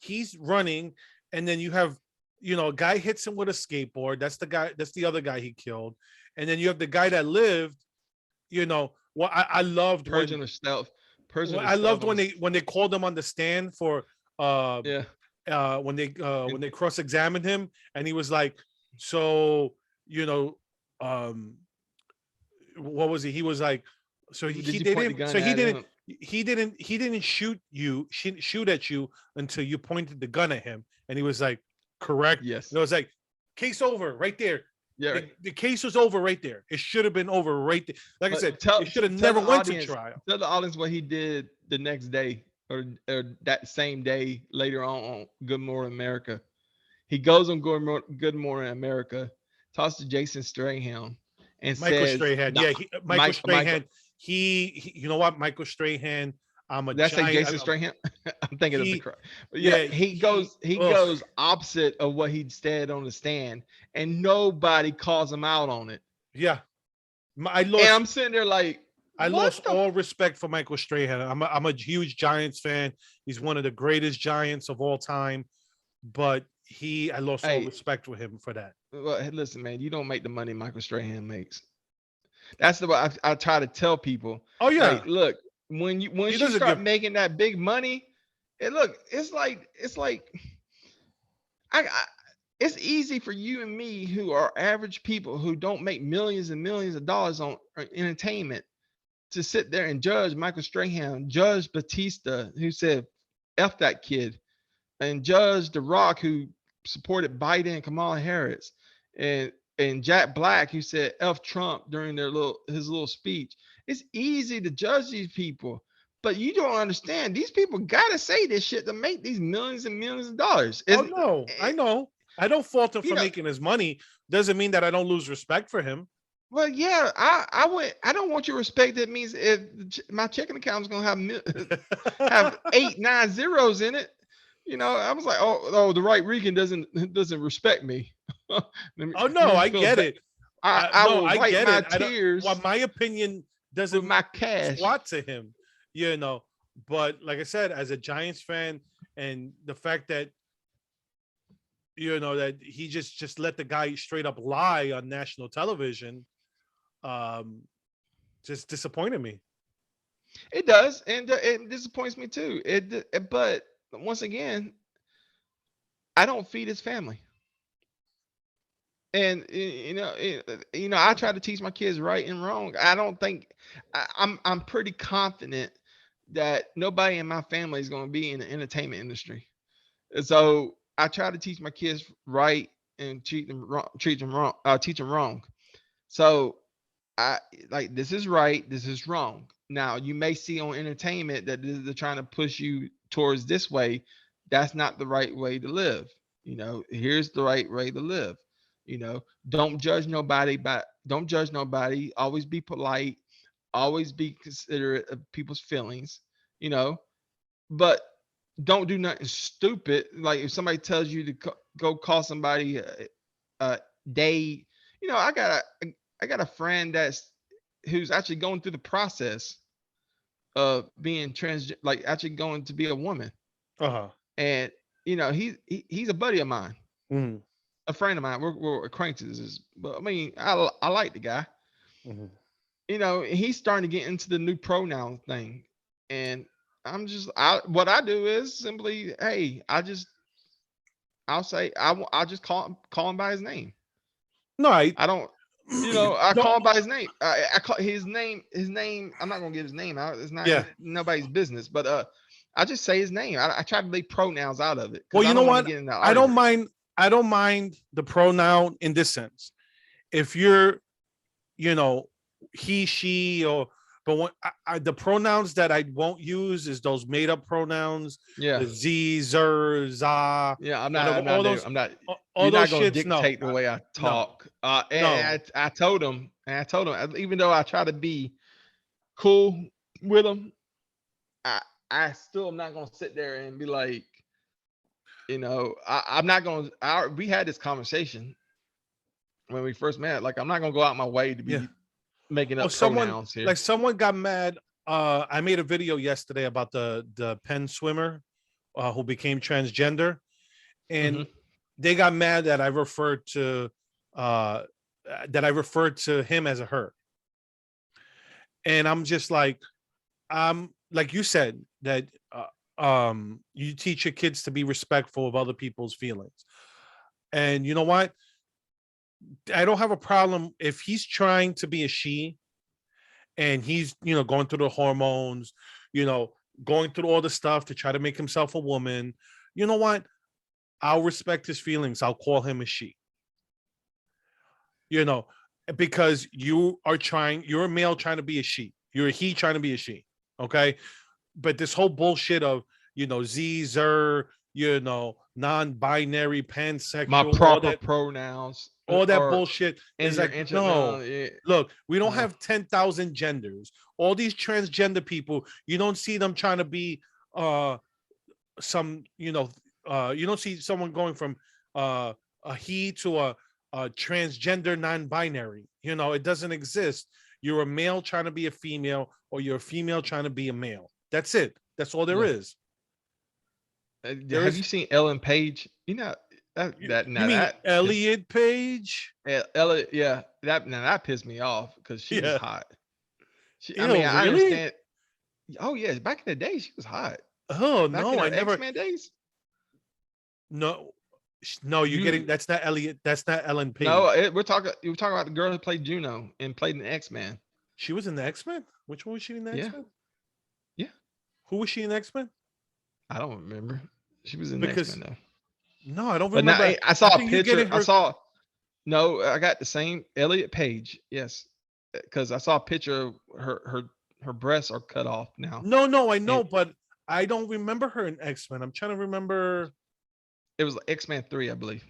he's running, and then you have a guy hits him with a skateboard. That's the guy. That's the other guy he killed, and then you have the guy that lived. I loved Persian stealth. I loved when they called him on the stand for when they cross-examined him, and he was like, so what was he was like, so he didn't shoot at you until you pointed the gun at him, and he was like, correct. Yes. And it was like, case over right there. Yeah, the case was over right there. It should have been over right there. Like I said, it should have never went to trial. Tell the audience what he did the next day or that same day later on Good Morning America. He goes on Good Morning America, talks to Jason Strahan, and Michael says, Strahan. Michael Strahan. He you know what? Michael Strahan. That's like Jason Strahan. I'm thinking of the crowd. He goes opposite of what he said on the stand, and nobody calls him out on it. Yeah, I'm sitting there like, I lost all respect for Michael Strahan. I'm a huge Giants fan. He's one of the greatest Giants of all time, but I lost all respect for him for that. Well, listen, man, you don't make the money Michael Strahan makes. That's the way I try to tell people. Oh yeah, like, look. When you start making that big money, it's like it's easy for you and me who are average people who don't make millions and millions of dollars on entertainment to sit there and judge Michael Strahan, judge Batista, who said F that kid, and judge The Rock, who supported Biden and Kamala Harris, and Jack Black, who said F Trump during his little speech. It's easy to judge these people, but you don't understand. These people gotta say this shit to make these millions and millions of dollars. I know. I don't fault him for making his money. Doesn't mean that I don't lose respect for him. Well, yeah, I don't want your respect. That means if my checking account is gonna have 8, 9 zeros in it. I was like, oh, the right Rican doesn't respect me. Oh no, I get it. I will wipe my tears. Well, my opinion doesn't my cash squat to him, But like I said, as a Giants fan, and the fact that that he just let the guy straight up lie on national television, just disappointed me. It does, and it disappoints me too. But once again, I don't feed his family. And I try to teach my kids right and wrong. I don't think I'm pretty confident that nobody in my family is going to be in the entertainment industry. And so I try to teach my kids right and teach them wrong. So I like, this is right, this is wrong. Now you may see on entertainment that they're trying to push you towards this way. That's not the right way to live. Here's the right way to live. Don't judge nobody, but don't judge nobody. Always be polite. Always be considerate of people's feelings. But don't do nothing stupid. Like if somebody tells you to go call somebody a day, I got a friend who's actually going through the process of being like actually going to be a woman. And he's a buddy of mine, a friend of mine. We're acquaintances, but I mean, I like the guy. He's starting to get into the new pronoun thing, and what I do is simply, hey, I'll say I'll just call him by his name. No, I don't. I No. call him by his name. I call his name. I'm not gonna give his name out. It's not nobody's business. But I just say his name. I try to leave pronouns out of it. Well, you know what? I don't mind. I don't mind the pronoun in this sense. If you're, he, she, but when the pronouns that I won't use is those made up pronouns. Yeah. The z, zer, za. Yeah, I'm whatever, not. all those. I'm not. All You're those not gonna shits. No. dictate the way I talk. No. I told him, even though I try to be cool with him, I still am not gonna sit there and be like, I'm not gonna. We had this conversation when we first met. Like, I'm not gonna go out my way to be making up pronouns here. Like someone got mad. I made a video yesterday about the Penn swimmer who became transgender, and they got mad that I referred to him as a her. And I'm just like you said, that you teach your kids to be respectful of other people's feelings. And you know what? I don't have a problem if he's trying to be a she and he's, going through the hormones, going through all the stuff to try to make himself a woman. You know what? I'll respect his feelings. I'll call him a she. Because you're a male trying to be a she. You're a he trying to be a she. Okay. But this whole bullshit of, Z, zer, non-binary, pansexual, my proper pronouns, all that bullshit is like, no. Yeah. Look, we don't have 10,000 genders. All these transgender people, you don't see them trying to be some, you don't see someone going from a he to a transgender non-binary. It doesn't exist. You're a male trying to be a female, or you're a female trying to be a male. That's it. That's all there is. Have you seen Ellen Page? You mean Elliot Page? Elliot, yeah. That pissed me off because she was hot. I really? understand. Oh yeah, back in the day, she was hot. Oh no, I never. X-Men days. No, you're getting. That's not Elliot. That's not Ellen Page. No, we're talking about the girl who played Juno and played in X-Men. She was in the X-Men. Which one was she in the X-Men? Yeah. Who was she in X-Men? I don't remember. She was in X-Men though. No, I don't remember. But I saw a picture. No, I got the same Elliot Page. Yes, because I saw a picture of her breasts are cut off now. No, I know, but I don't remember her in X-Men. I'm trying to remember. It was X-Men 3, I believe.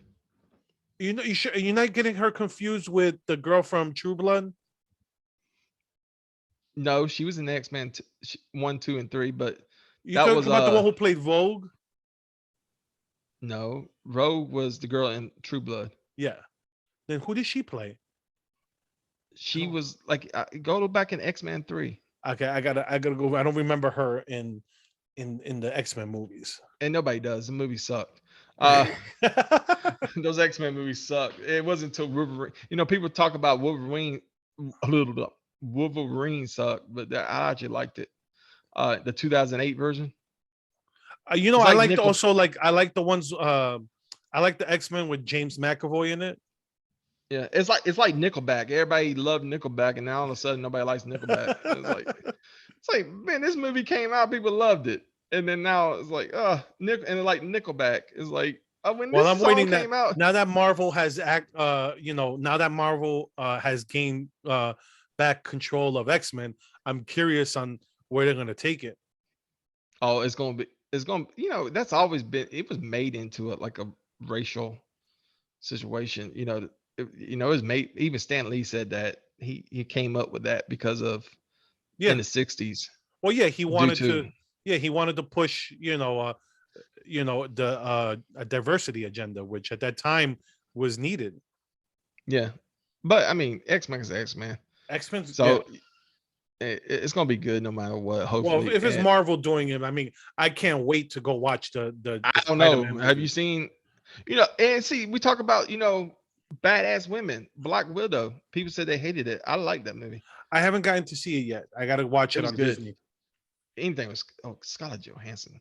You're not getting her confused with the girl from True Blood? No, she was in X-Men 1, 2, and 3, but that was about the one who played Vogue. No, Rogue was the girl in True Blood. Yeah. Then who did she play? She was like, go back in X-Men 3. Okay, I gotta go. I don't remember her in in the X-Men movies. And nobody does. The movie sucked. Those X-Men movies suck. It wasn't until Wolverine. People talk about Wolverine a little bit. Wolverine sucked, but I actually liked it. The 2008 version. I like liked also I like the ones. I like the X-Men with James McAvoy in it. Yeah, it's like Nickelback. Everybody loved Nickelback, and now all of a sudden nobody likes Nickelback. It's like, man, this movie came out, people loved it, and then now it's like, Nickelback is like, when this song came out. Now that Marvel has now that Marvel has gained back control of X-Men, I'm curious on where they're gonna take it. Oh, it's gonna, that's always been. It was made into like a racial situation. It was made. Even Stan Lee said that he came up with that because of in the 60s. Well, yeah, he wanted to push a diversity agenda, which at that time was needed. Yeah, but I mean, X-Men is X-Men. X-Men. So it's gonna be good no matter what. Hopefully, well, if it's Marvel doing it, I mean, I can't wait to go watch the I don't know. Have you seen? And see, we talk about badass women. Black Widow. People said they hated it. I like that movie. I haven't gotten to see it yet. I got to watch it on good. Disney. Anything was Scarlett Johansson.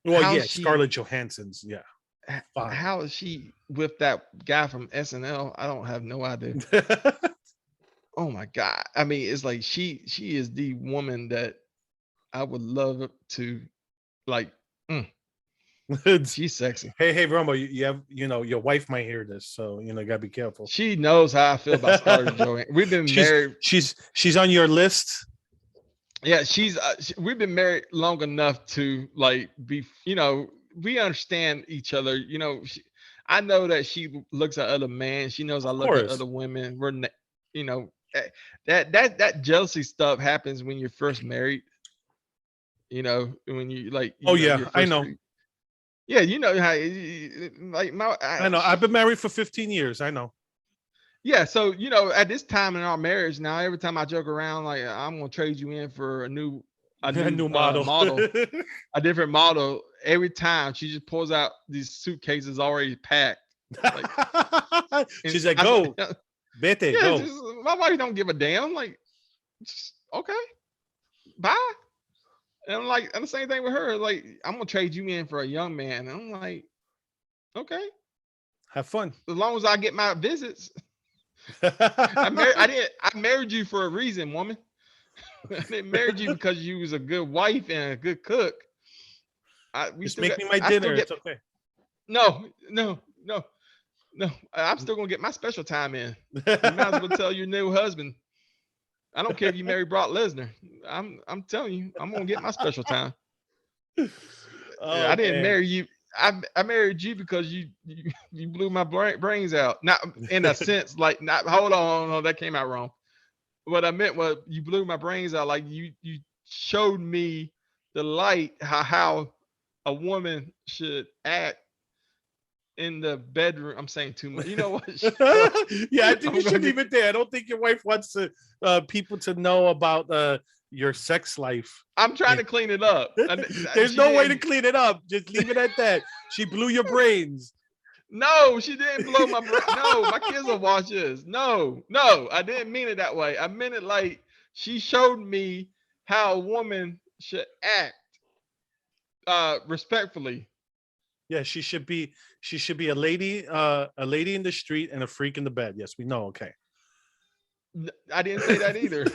Well, Scarlett Johansson's. Yeah. Fine. How is she with that guy from SNL? I don't have no idea. Oh my God. I mean, it's like she is the woman that I would love to like. She's sexy. Hey, Romo, you have your wife might hear this, so gotta be careful. She knows how I feel about Scarlett Johansson. We've been married. She's on your list. Yeah, we've been married long enough to like be. We understand each other. I know that she looks at other men. She knows I look at other women. We're that jealousy stuff happens when you're first married. When you like. I know. Yeah, how I know. I've been married for 15 years. I know. Yeah, so at this time in our marriage now, every time I joke around, like I'm gonna trade you in for a new model, a different model. Every time she just pulls out these suitcases already packed. Like, she's like, "Go, vete, go." My wife don't give a damn. Like, okay, bye. And I'm like, and the same thing with her. Like, I'm gonna trade you in for a young man. And I'm like, okay, have fun. As long as I get my visits. I married you for a reason, woman. I didn't marry you because you was a good wife and a good cook. Just make me my dinner. It's okay. No. I'm still gonna get my special time in. You might as well tell your new husband. I don't care if you marry Brock Lesnar. I'm telling you, I'm gonna get my special time. I didn't marry you. I married you because you blew my brains out. Not in a sense, like hold on, that came out wrong. What I meant was you blew my brains out. Like you showed me the light how a woman should act in the bedroom. I'm saying too much. You know what? Yeah, I think you should leave it there. I don't think your wife wants people to know about your sex life. I'm trying to clean it up. There's no way to clean it up. Just leave it at that. She blew your brains. No, she didn't blow my brains. No, my kids will watch this. No, I didn't mean it that way. I meant it like she showed me how a woman should act respectfully. Yeah, she should be a lady in the street and a freak in the bed. Yes, we know. Okay. I didn't say that either.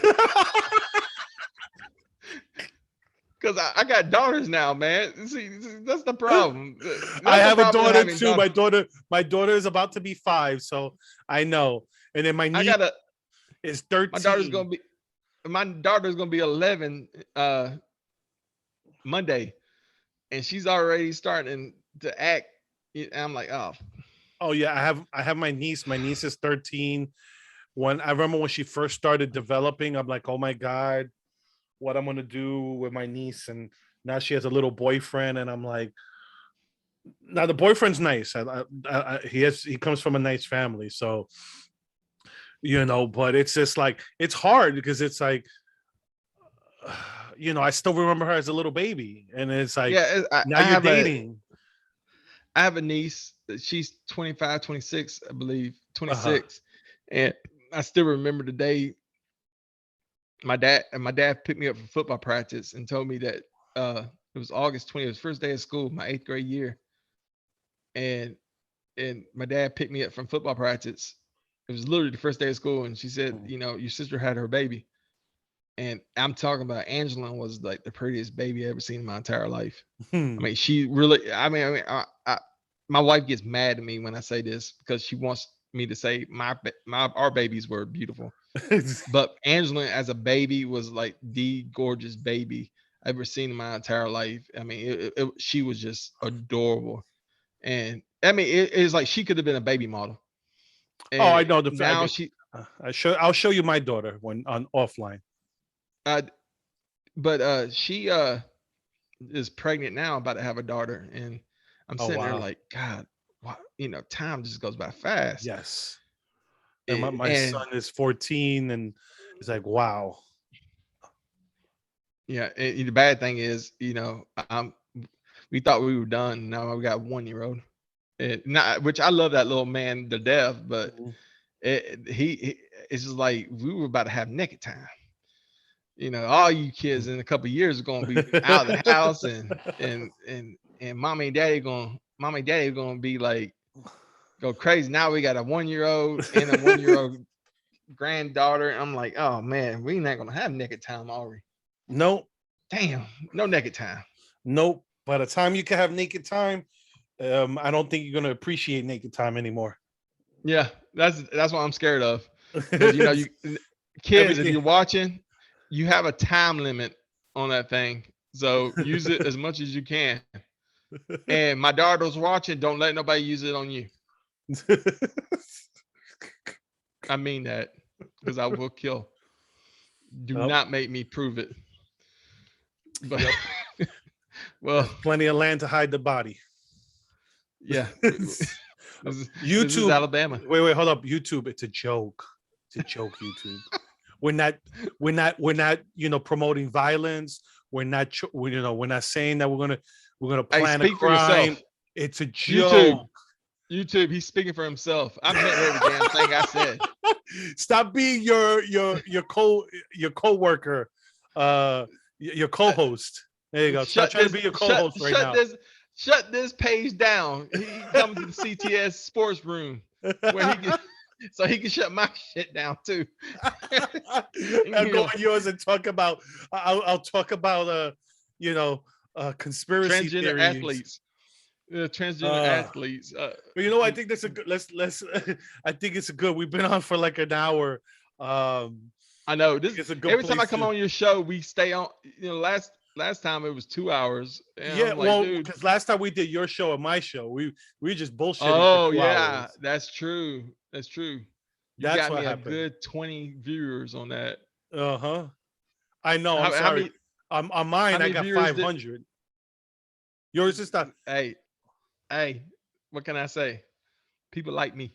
Because I got daughters now, man. See, that's the problem. I have a daughter too. My daughter is about to be 5, so I know. And then my niece is 13. My daughter's gonna be 11 Monday, and she's already starting to act. And I'm like, oh yeah, I have my niece. My niece is 13. When I remember when she first started developing, I'm like, oh my God, what I'm gonna do with my niece. And now she has a little boyfriend, and I'm like, now the boyfriend's nice. He comes from a nice family, so but it's just like it's hard because it's like I still remember her as a little baby, and it's like Yeah, now you're dating. I have a niece. She's 25, 26, I believe, Uh-huh. 26. And I still remember the day my dad picked me up from football practice and told me that it was August 20th, it was first day of school, my 8th grade year. And my dad picked me up from football practice. It was literally the first day of school, and she said, your sister had her baby. And I'm talking about Angela was like the prettiest baby I ever seen in my entire life. I mean, she really. My wife gets mad at me when I say this because she wants me to say our babies were beautiful. But Angela as a baby was like the gorgeous baby I've ever seen in my entire life. I mean, she was just adorable, and I mean, it's like she could have been a baby model. Oh, I And know now I'll show you my daughter when on offline. uh, but she is pregnant now, about to have a daughter, and I'm Oh sitting there wow. like, God, time just goes by fast. Yes. And my And son is 14, and it's like, wow. yeah, and the bad thing is, we thought we were done. Now we got 1 year old, and not which I love that little man to death, but Mhm. it's just like we were about to have naked time. All you kids in a couple of years are gonna be out of the house, and mommy and daddy gonna be like go crazy. Now we got a 1 year old and a 1 year old granddaughter. I'm like, oh man, we not gonna have naked time, are we? Nope. Damn, no naked time. Nope. By the time you can have naked time, I don't think you're gonna appreciate naked time anymore. Yeah, that's what I'm scared of. Because you kids, if Everything. you're watching, you have a time limit on that thing. So use it as much as you can. And my daughter's watching, don't let nobody use it on you. I mean that because I will kill. Do Oh, not make me prove it. But yep. well, There's plenty of land to hide the body. yeah. This is YouTube. Alabama. Wait, hold up. YouTube. It's a joke. It's a joke. YouTube. We're not. We're not. Promoting violence. We're not saying that we're gonna Hey, plan a speak for crime. yourself. It's a YouTube. joke. YouTube, he's speaking for himself. I meant every damn thing I said. Stop being your co-worker, your co-host. There you go. Stop trying to be your co-host right now. Shut this page down. He comes to the CTS Sports Room where he can shut my shit down too. I'll go on yours and talk about. I'll talk about conspiracy transgender theories. athletes. Transgender athletes. But I think that's a good. Let's. I think it's a good. We've been on for like an hour. I know this. It's a good Every time I place come to. on your show, we stay on. Last time it was 2 hours. And Yeah, I'm like, well, dude. because last time we did your show and my show, we just bullshitting for Oh 2 hours. yeah, that's true. That's true. You That's got what me a happened. good 20 viewers on that. I know. I'm sorry. On mine, I got 500. Yours is not. Hey, what can I say? People like me.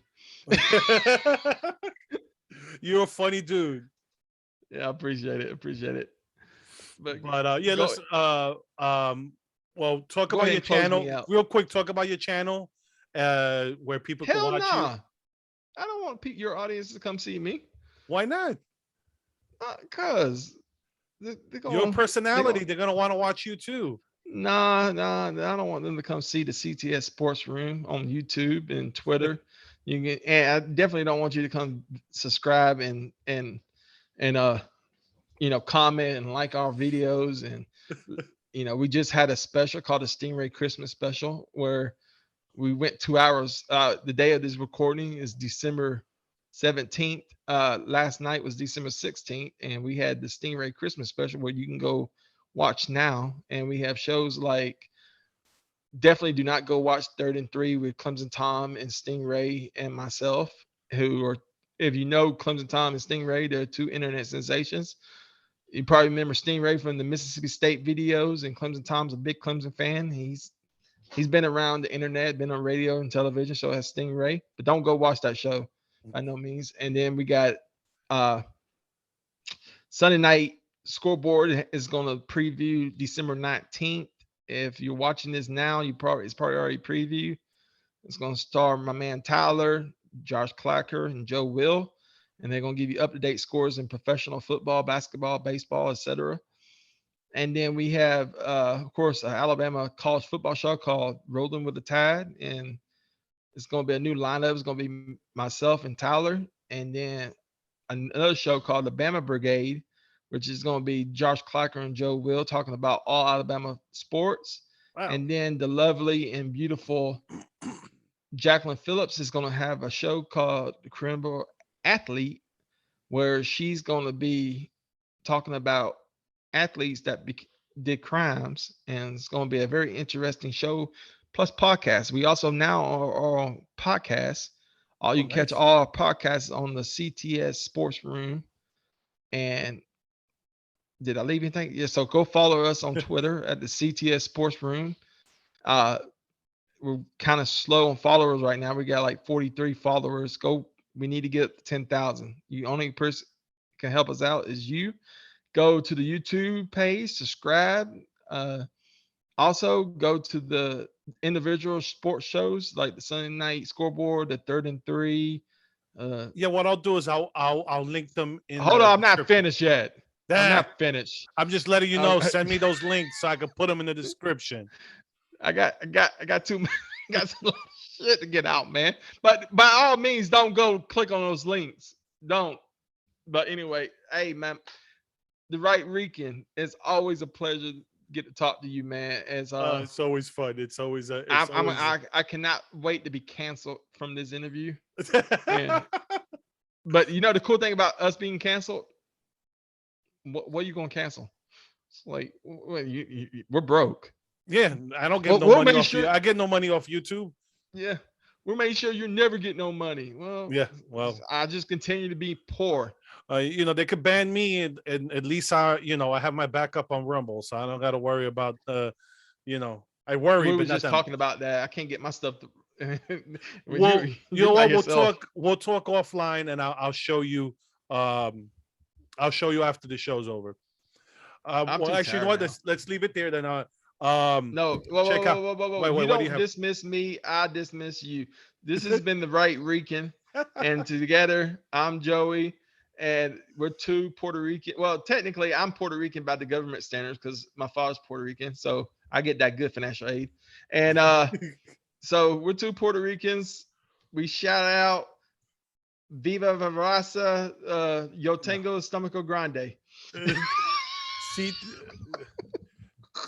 You're a funny dude. Yeah, I appreciate it. But yeah, let's well, talk go about ahead your and close me channel out. real quick. Talk about your channel, where people can Hell watch you. nah. I don't want your audience to come see me. Why not? Cause Your personality, they're gonna want to watch you too. Nah. I don't want them to come see the CTS Sports Room on YouTube and Twitter. And I definitely don't want you to come subscribe and comment and like our videos. And we just had a special called the Stingray Christmas Special where we went 2 hours. The day of this recording is December 17th. Last night was December 16th, and we had the Stingray Christmas Special where you can go watch now. And we have shows like, definitely do not go watch 3rd and 3 with Clemson Tom and Stingray and myself, who are, if you know Clemson Tom and Stingray, they're two internet sensations. You probably remember Stingray from the Mississippi State videos, and Clemson Tom's a big Clemson fan. He's been around the internet, been on radio and television, so has Stingray. But don't go watch that show by no means. And then we got Sunday night Scoreboard is going to preview December 19th. If you're watching this now, it's probably already previewed. It's going to star my man Tyler, Josh Clacker, and Joe Will, and they're going to give you up-to-date scores in professional football, basketball, baseball, etc. And then we have, of course, an Alabama college football show called Rolling with the Tide, and it's going to be a new lineup. It's going to be myself and Tyler, and then another show called the Bama Brigade, which is going to be Josh Clacker and Joe Will talking about all Alabama sports. Wow. And then the lovely and beautiful Jacqueline Phillips is going to have a show called The Criminal Athlete, where she's going to be talking about athletes that did crimes, and it's going to be a very interesting show. Plus podcast. We also now are on podcasts. You can catch nice. all our podcasts on the CTS Sports Room. And did I leave anything? Yeah. So go follow us on Twitter at the CTS Sports Room. We're kind of slow on followers right now. We got like 43 followers. We need to get 10,000. The only person can help us out is you. Go to the YouTube page, subscribe. Also go to the individual sports shows like the Sunday Night Scoreboard, the 3rd and 3. Yeah, what I'll do is I'll link them in. Hold on, I'm not finished yet. I'm not finished. I'm just letting you know. Send me those links so I can put them in the description. I got too got some shit to get out, man. But by all means, don't go click on those links. Don't. But anyway, hey man, the Right Rican, it's always a pleasure to get to talk to you, man. It's always fun. It's always I cannot wait to be canceled from this interview. But you know the cool thing about us being canceled, what are you gonna cancel? It's like we're broke. Yeah, I don't get no money off you. I get no money off YouTube. Yeah, we're making sure you never get no money. Well, yeah, well, I just continue to be poor. You know, they could ban me, and at least I have my backup on Rumble, so I don't got to worry about. You know, I worry. We were but just talking about that. I can't get my stuff. Well, you know what? We'll talk offline, and I'll show you. I'll show you after the show's over. Well, actually, you know what? Let's leave it there then. No, check out. Wait, you don't dismiss me. I dismiss you. This has been the Right Rican, and together I'm Joey, and we're two Puerto Rican. Well, technically, I'm Puerto Rican by the government standards because my father's Puerto Rican, so I get that good financial aid. And so we're two Puerto Ricans. We shout out Viva Varasa, Yo Tengo Stomaco Grande.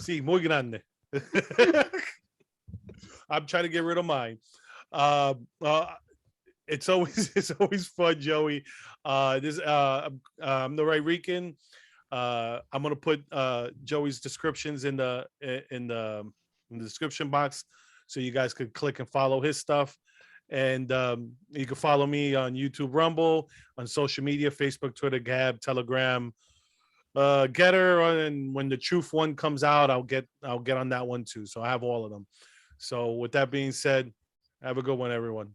Sí, muy grande. I'm trying to get rid of mine. It's always fun, Joey. I'm the Right Rican. I'm gonna put Joey's descriptions in the description box, so you guys could click and follow his stuff. And you can follow me on YouTube, Rumble, on social media, Facebook, Twitter, Gab, Telegram, Getter, and when the Truth one comes out, I'll get on that one too. So I have all of them. So with that being said, have a good one, everyone.